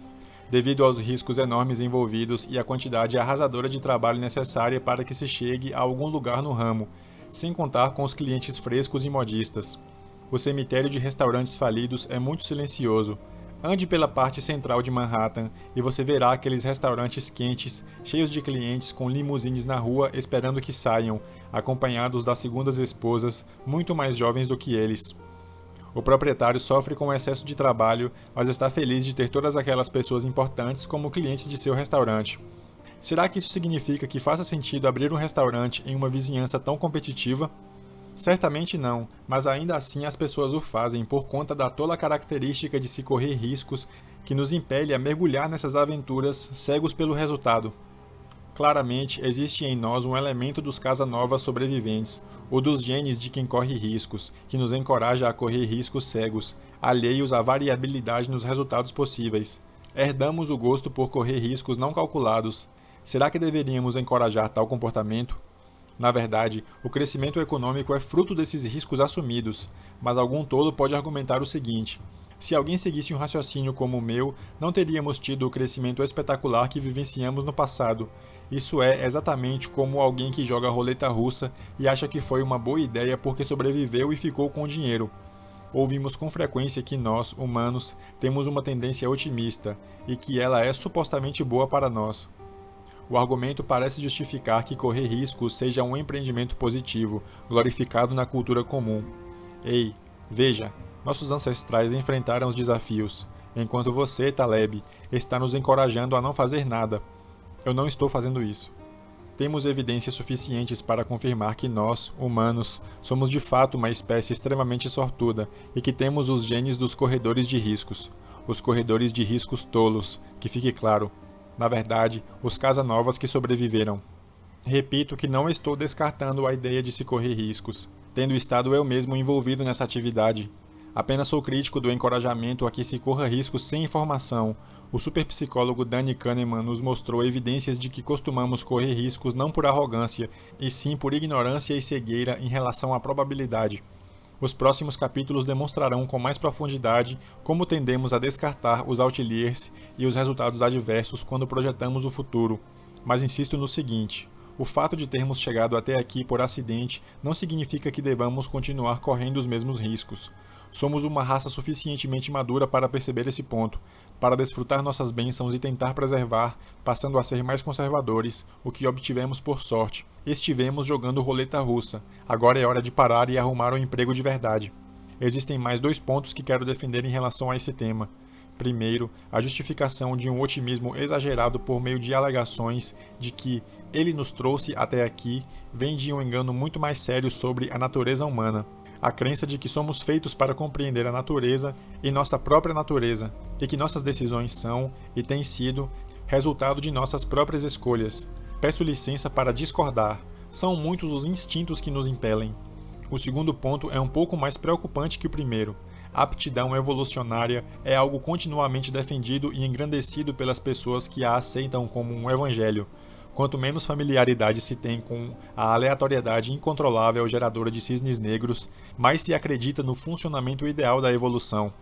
devido aos riscos enormes envolvidos e a quantidade arrasadora de trabalho necessária para que se chegue a algum lugar no ramo, sem contar com os clientes frescos e modistas. O cemitério de restaurantes falidos é muito silencioso. Ande pela parte central de Manhattan e você verá aqueles restaurantes quentes, cheios de clientes com limusines na rua esperando que saiam, acompanhados das segundas esposas, muito mais jovens do que eles. O proprietário sofre com o excesso de trabalho, mas está feliz de ter todas aquelas pessoas importantes como clientes de seu restaurante. Será que isso significa que faça sentido abrir um restaurante em uma vizinhança tão competitiva? Certamente não, mas ainda assim as pessoas o fazem por conta da tola característica de se correr riscos que nos impele a mergulhar nessas aventuras cegos pelo resultado. Claramente, existe em nós um elemento dos Casanovas sobreviventes, ou dos genes de quem corre riscos, que nos encoraja a correr riscos cegos, alheios à variabilidade nos resultados possíveis. Herdamos o gosto por correr riscos não calculados. Será que deveríamos encorajar tal comportamento? Na verdade, o crescimento econômico é fruto desses riscos assumidos, mas algum tolo pode argumentar o seguinte: se alguém seguisse um raciocínio como o meu, não teríamos tido o crescimento espetacular que vivenciamos no passado. Isso é exatamente como alguém que joga roleta russa e acha que foi uma boa ideia porque sobreviveu e ficou com dinheiro. Ouvimos com frequência que nós, humanos, temos uma tendência otimista e que ela é supostamente boa para nós. O argumento parece justificar que correr riscos seja um empreendimento positivo, glorificado na cultura comum. Ei, veja, nossos ancestrais enfrentaram os desafios, enquanto você, Taleb, está nos encorajando a não fazer nada. Eu não estou fazendo isso. Temos evidências suficientes para confirmar que nós, humanos, somos de fato uma espécie extremamente sortuda e que temos os genes dos corredores de riscos. Os corredores de riscos tolos, que fique claro. Na verdade, os Casanovas que sobreviveram. Repito que não estou descartando a ideia de se correr riscos, tendo estado eu mesmo envolvido nessa atividade. Apenas sou crítico do encorajamento a que se corra riscos sem informação. O superpsicólogo Danny Kahneman nos mostrou evidências de que costumamos correr riscos não por arrogância, e sim por ignorância e cegueira em relação à probabilidade. Os próximos capítulos demonstrarão com mais profundidade como tendemos a descartar os outliers e os resultados adversos quando projetamos o futuro. Mas insisto no seguinte: o fato de termos chegado até aqui por acidente não significa que devamos continuar correndo os mesmos riscos. Somos uma raça suficientemente madura para perceber esse ponto, para desfrutar nossas bênçãos e tentar preservar, passando a ser mais conservadores, o que obtivemos por sorte. Estivemos jogando roleta russa, agora é hora de parar e arrumar um emprego de verdade. Existem mais 2 pontos que quero defender em relação a esse tema. Primeiro, a justificação de um otimismo exagerado por meio de alegações de que ele nos trouxe até aqui vem de um engano muito mais sério sobre a natureza humana. A crença de que somos feitos para compreender a natureza e nossa própria natureza, e que nossas decisões são, e têm sido, resultado de nossas próprias escolhas. Peço licença para discordar. São muitos os instintos que nos impelem. O segundo ponto é um pouco mais preocupante que o primeiro. A aptidão evolucionária é algo continuamente defendido e engrandecido pelas pessoas que a aceitam como um evangelho. Quanto menos familiaridade se tem com a aleatoriedade incontrolável geradora de cisnes negros, mais se acredita no funcionamento ideal da evolução.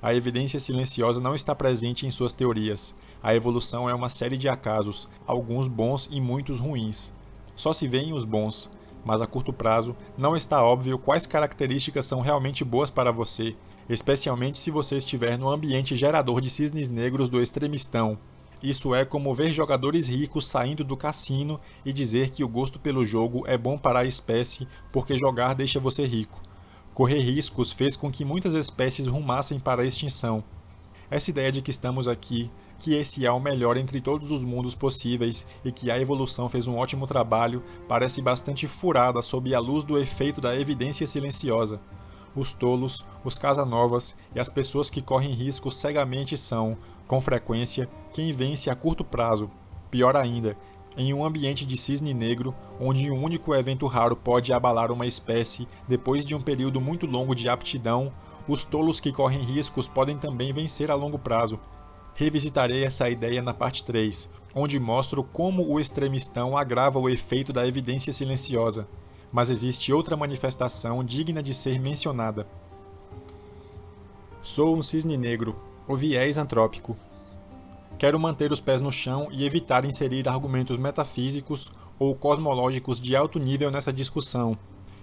A evidência silenciosa não está presente em suas teorias. A evolução é uma série de acasos, alguns bons e muitos ruins. Só se veem os bons, mas a curto prazo não está óbvio quais características são realmente boas para você, especialmente se você estiver no ambiente gerador de cisnes negros do extremistão. Isso é como ver jogadores ricos saindo do cassino e dizer que o gosto pelo jogo é bom para a espécie porque jogar deixa você rico. Correr riscos fez com que muitas espécies rumassem para a extinção. Essa ideia de que estamos aqui, que esse é o melhor entre todos os mundos possíveis e que a evolução fez um ótimo trabalho, parece bastante furada sob a luz do efeito da evidência silenciosa. Os tolos, os Casanovas e as pessoas que correm riscos cegamente são, com frequência, quem vence a curto prazo. Pior ainda, em um ambiente de cisne negro, onde um único evento raro pode abalar uma espécie depois de um período muito longo de aptidão, os tolos que correm riscos podem também vencer a longo prazo. Revisitarei essa ideia na parte 3, onde mostro como o extremistão agrava o efeito da evidência silenciosa. Mas existe outra manifestação digna de ser mencionada. Sou um cisne negro, o viés antrópico. Quero manter os pés no chão e evitar inserir argumentos metafísicos ou cosmológicos de alto nível nessa discussão.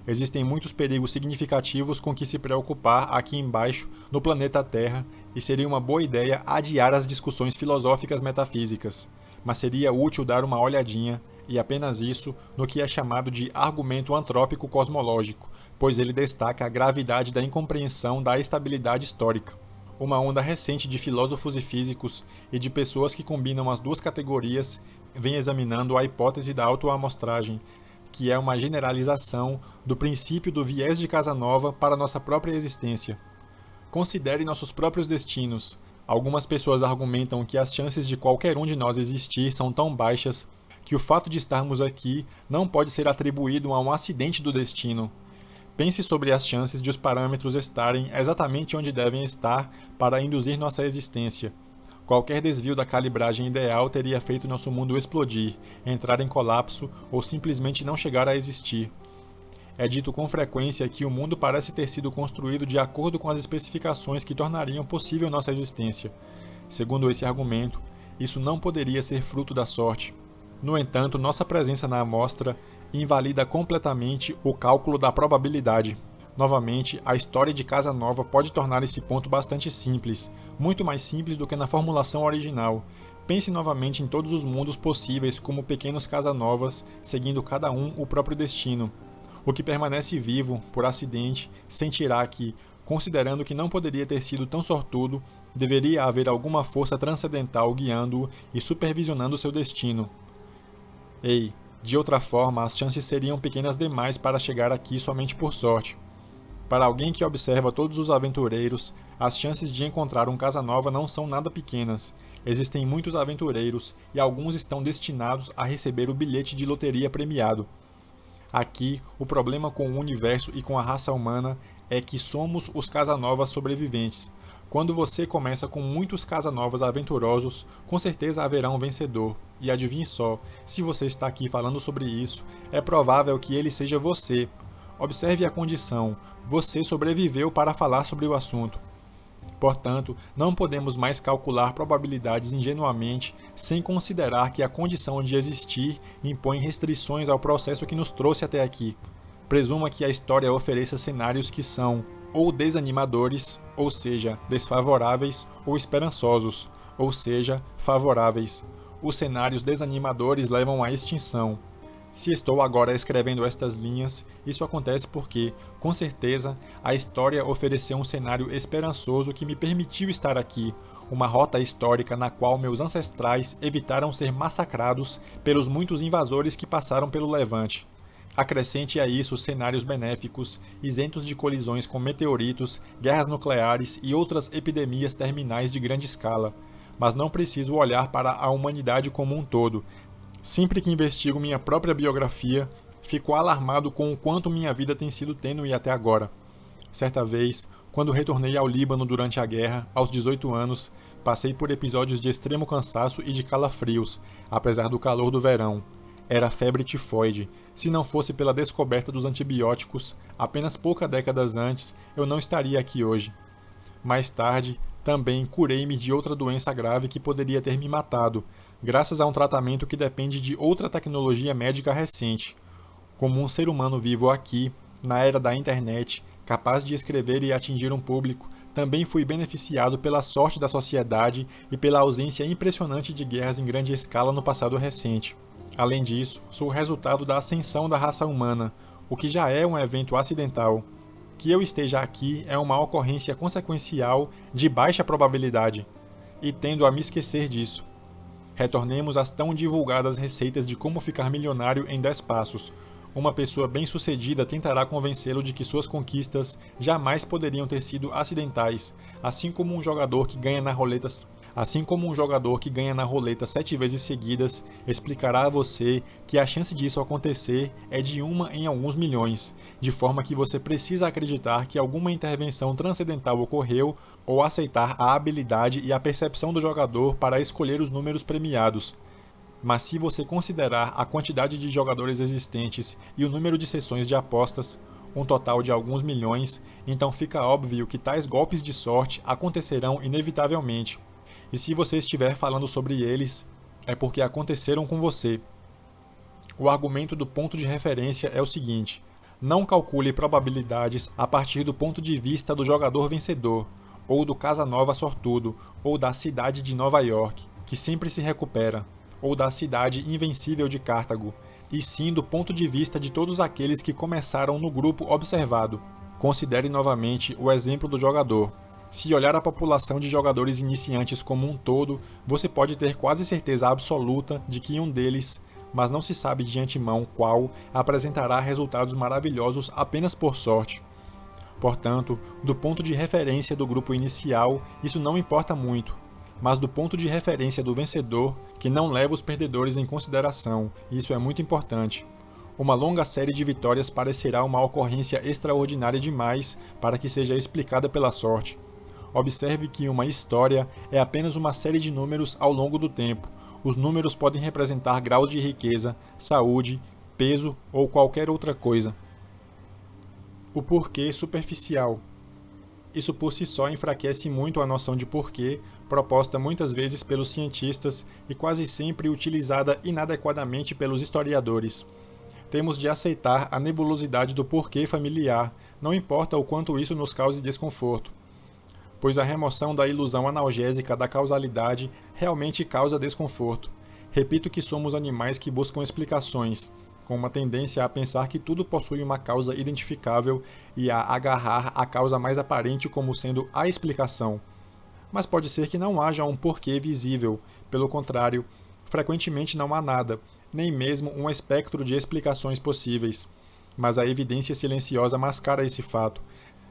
Existem muitos perigos significativos com que se preocupar aqui embaixo, no planeta Terra, e seria uma boa ideia adiar as discussões filosóficas metafísicas. Mas seria útil dar uma olhadinha, e apenas isso, no que é chamado de argumento antrópico cosmológico, pois ele destaca a gravidade da incompreensão da estabilidade histórica. Uma onda recente de filósofos e físicos e de pessoas que combinam as duas categorias vem examinando a hipótese da autoamostragem, que é uma generalização do princípio do viés de Casanova para nossa própria existência. Considere nossos próprios destinos. Algumas pessoas argumentam que as chances de qualquer um de nós existir são tão baixas que o fato de estarmos aqui não pode ser atribuído a um acidente do destino. Pense sobre as chances de os parâmetros estarem exatamente onde devem estar para induzir nossa existência. Qualquer desvio da calibragem ideal teria feito nosso mundo explodir, entrar em colapso ou simplesmente não chegar a existir. É dito com frequência que o mundo parece ter sido construído de acordo com as especificações que tornariam possível nossa existência. Segundo esse argumento, isso não poderia ser fruto da sorte. No entanto, nossa presença na amostra invalida completamente o cálculo da probabilidade. Novamente, a história de Casanova pode tornar esse ponto bastante simples, muito mais simples do que na formulação original. Pense novamente em todos os mundos possíveis como pequenos Casanovas, seguindo cada um o próprio destino. O que permanece vivo, por acidente, sentirá que, considerando que não poderia ter sido tão sortudo, deveria haver alguma força transcendental guiando-o e supervisionando seu destino. Ei, de outra forma, as chances seriam pequenas demais para chegar aqui somente por sorte. Para alguém que observa todos os aventureiros, as chances de encontrar um Casanova não são nada pequenas. Existem muitos aventureiros e alguns estão destinados a receber o bilhete de loteria premiado. Aqui, o problema com o universo e com a raça humana é que somos os Casanovas sobreviventes. Quando você começa com muitos Casanovas aventurosos, com certeza haverá um vencedor. E adivinhe só, se você está aqui falando sobre isso, é provável que ele seja você. Observe a condição, você sobreviveu para falar sobre o assunto. Portanto, não podemos mais calcular probabilidades ingenuamente sem considerar que a condição de existir impõe restrições ao processo que nos trouxe até aqui. Presuma que a história ofereça cenários que são ou desanimadores, ou seja, desfavoráveis, ou esperançosos, ou seja, favoráveis. Os cenários desanimadores levam à extinção. Se estou agora escrevendo estas linhas, isso acontece porque, com certeza, a história ofereceu um cenário esperançoso que me permitiu estar aqui, uma rota histórica na qual meus ancestrais evitaram ser massacrados pelos muitos invasores que passaram pelo Levante. Acrescente a isso cenários benéficos, isentos de colisões com meteoritos, guerras nucleares e outras epidemias terminais de grande escala. Mas não preciso olhar para a humanidade como um todo. Sempre que investigo minha própria biografia, fico alarmado com o quanto minha vida tem sido tênue até agora. Certa vez, quando retornei ao Líbano durante a guerra, aos 18 anos, passei por episódios de extremo cansaço e de calafrios, apesar do calor do verão. Era febre tifoide. Se não fosse pela descoberta dos antibióticos, apenas poucas décadas antes, eu não estaria aqui hoje. Mais tarde, também curei-me de outra doença grave que poderia ter me matado, graças a um tratamento que depende de outra tecnologia médica recente. Como um ser humano vivo aqui, na era da internet, capaz de escrever e atingir um público, também fui beneficiado pela sorte da sociedade e pela ausência impressionante de guerras em grande escala no passado recente. Além disso, sou o resultado da ascensão da raça humana, o que já é um evento acidental. Que eu esteja aqui é uma ocorrência consequencial de baixa probabilidade, e tendo a me esquecer disso. Retornemos às tão divulgadas receitas de como ficar milionário em 10 passos. Uma pessoa bem-sucedida tentará convencê-lo de que suas conquistas jamais poderiam ter sido acidentais, assim como um jogador que ganha na roleta 7 vezes seguidas explicará a você que a chance disso acontecer é de 1 em alguns milhões, de forma que você precisa acreditar que alguma intervenção transcendental ocorreu ou aceitar a habilidade e a percepção do jogador para escolher os números premiados. Mas se você considerar a quantidade de jogadores existentes e o número de sessões de apostas, um total de alguns milhões, então fica óbvio que tais golpes de sorte acontecerão inevitavelmente. E se você estiver falando sobre eles, é porque aconteceram com você. O argumento do ponto de referência é o seguinte: não calcule probabilidades a partir do ponto de vista do jogador vencedor, ou do Casanova sortudo, ou da cidade de Nova York, que sempre se recupera. ou da cidade invencível de Cartago, e sim do ponto de vista de todos aqueles que começaram no grupo observado. Considere novamente o exemplo do jogador. Se olhar a população de jogadores iniciantes como um todo, você pode ter quase certeza absoluta de que um deles, mas não se sabe de antemão qual, apresentará resultados maravilhosos apenas por sorte. Portanto, do ponto de referência do grupo inicial, isso não importa muito, mas do ponto de referência do vencedor, que não leva os perdedores em consideração, isso é muito importante. Uma longa série de vitórias parecerá uma ocorrência extraordinária demais para que seja explicada pela sorte. Observe que uma história é apenas uma série de números ao longo do tempo. Os números podem representar graus de riqueza, saúde, peso ou qualquer outra coisa. O porquê superficial. Isso por si só enfraquece muito a noção de porquê, proposta muitas vezes pelos cientistas e quase sempre utilizada inadequadamente pelos historiadores. Temos de aceitar a nebulosidade do porquê familiar, não importa o quanto isso nos cause desconforto, pois a remoção da ilusão analgésica da causalidade realmente causa desconforto. Repito que somos animais que buscam explicações, com uma tendência a pensar que tudo possui uma causa identificável e a agarrar a causa mais aparente como sendo a explicação. Mas pode ser que não haja um porquê visível, pelo contrário, frequentemente não há nada, nem mesmo um espectro de explicações possíveis. Mas a evidência silenciosa mascara esse fato.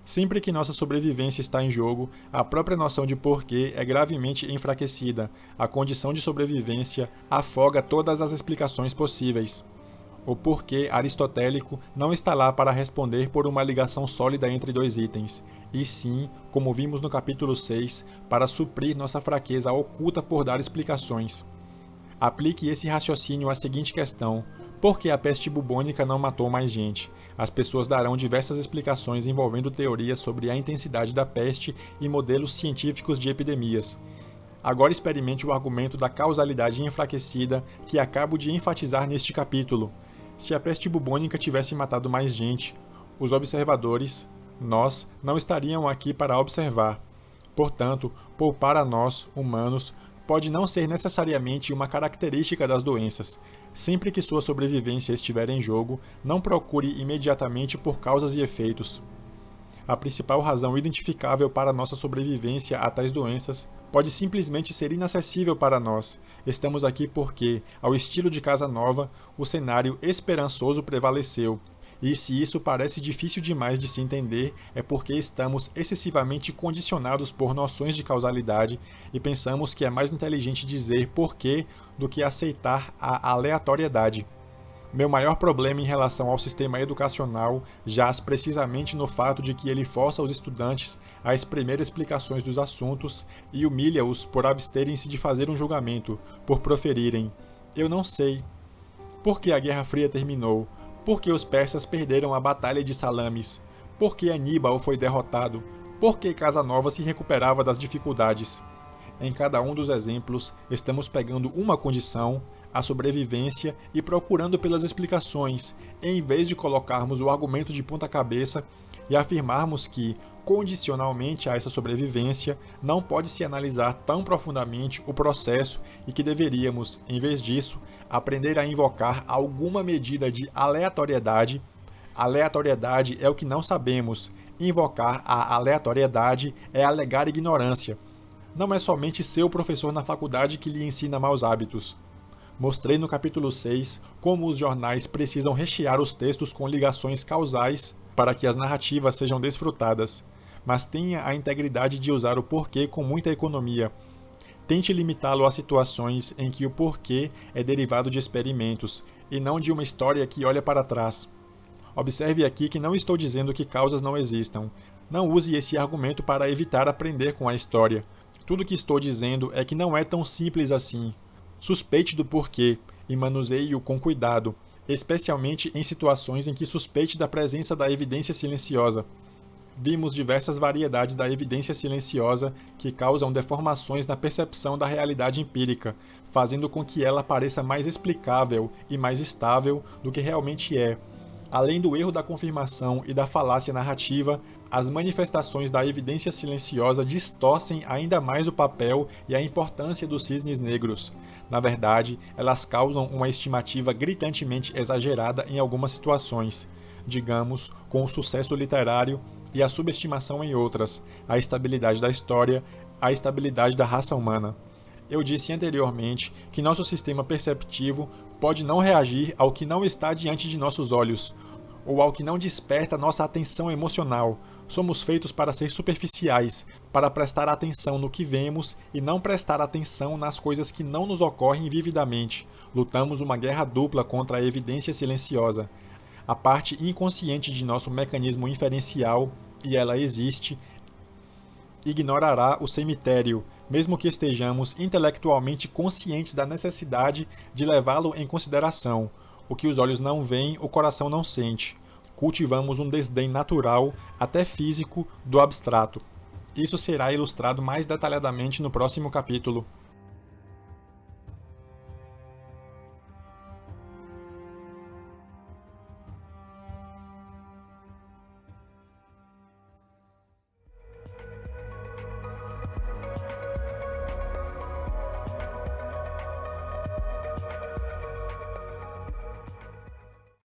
Sempre que nossa sobrevivência está em jogo, a própria noção de porquê é gravemente enfraquecida. A condição de sobrevivência afoga todas as explicações possíveis. O porquê aristotélico não está lá para responder por uma ligação sólida entre dois itens, e sim, como vimos no capítulo 6, para suprir nossa fraqueza oculta por dar explicações. Aplique esse raciocínio à seguinte questão: por que a peste bubônica não matou mais gente? As pessoas darão diversas explicações envolvendo teorias sobre a intensidade da peste e modelos científicos de epidemias. Agora experimente o argumento da causalidade enfraquecida que acabo de enfatizar neste capítulo. Se a peste bubônica tivesse matado mais gente, os observadores, nós, não estariam aqui para observar. Portanto, poupar a nós, humanos, pode não ser necessariamente uma característica das doenças. Sempre que sua sobrevivência estiver em jogo, não procure imediatamente por causas e efeitos. A principal razão identificável para nossa sobrevivência a tais doenças pode simplesmente ser inacessível para nós. Estamos aqui porque, ao estilo de Casa Nova, o cenário esperançoso prevaleceu. E se isso parece difícil demais de se entender, é porque estamos excessivamente condicionados por noções de causalidade e pensamos que é mais inteligente dizer porquê do que aceitar a aleatoriedade. Meu maior problema em relação ao sistema educacional jaz precisamente no fato de que ele força os estudantes a exprimir explicações dos assuntos e humilha-os por absterem-se de fazer um julgamento, por proferirem: "Eu não sei. Por que a Guerra Fria terminou? Por que os persas perderam a Batalha de Salamis? Por que Aníbal foi derrotado? Por que Casa Nova se recuperava das dificuldades?" Em cada um dos exemplos, estamos pegando uma condição, a sobrevivência, e procurando pelas explicações, em vez de colocarmos o argumento de ponta cabeça e afirmarmos que, condicionalmente a essa sobrevivência, não pode se analisar tão profundamente o processo e que deveríamos, em vez disso, aprender a invocar alguma medida de aleatoriedade. Aleatoriedade é o que não sabemos. Invocar a aleatoriedade é alegar ignorância. Não é somente ser o professor na faculdade que lhe ensina maus hábitos. Mostrei no capítulo 6 como os jornais precisam rechear os textos com ligações causais para que as narrativas sejam desfrutadas, mas tenha a integridade de usar o porquê com muita economia. Tente limitá-lo a situações em que o porquê é derivado de experimentos, e não de uma história que olha para trás. Observe aqui que não estou dizendo que causas não existam. Não use esse argumento para evitar aprender com a história. Tudo que estou dizendo é que não é tão simples assim. Suspeite do porquê e manuseie-o com cuidado, especialmente em situações em que suspeite da presença da evidência silenciosa. Vimos diversas variedades da evidência silenciosa que causam deformações na percepção da realidade empírica, fazendo com que ela pareça mais explicável e mais estável do que realmente é. Além do erro da confirmação e da falácia narrativa, as manifestações da evidência silenciosa distorcem ainda mais o papel e a importância dos cisnes negros. Na verdade, elas causam uma estimativa gritantemente exagerada em algumas situações, digamos, com o sucesso literário e a subestimação em outras, a estabilidade da história, a estabilidade da raça humana. Eu disse anteriormente que nosso sistema perceptivo pode não reagir ao que não está diante de nossos olhos, ou ao que não desperta nossa atenção emocional. Somos feitos para ser superficiais, para prestar atenção no que vemos e não prestar atenção nas coisas que não nos ocorrem vividamente. Lutamos uma guerra dupla contra a evidência silenciosa. A parte inconsciente de nosso mecanismo inferencial, e ela existe, ignorará o cemitério, mesmo que estejamos intelectualmente conscientes da necessidade de levá-lo em consideração. O que os olhos não veem, o coração não sente. Cultivamos um desdém natural, até físico, do abstrato. Isso será ilustrado mais detalhadamente no próximo capítulo.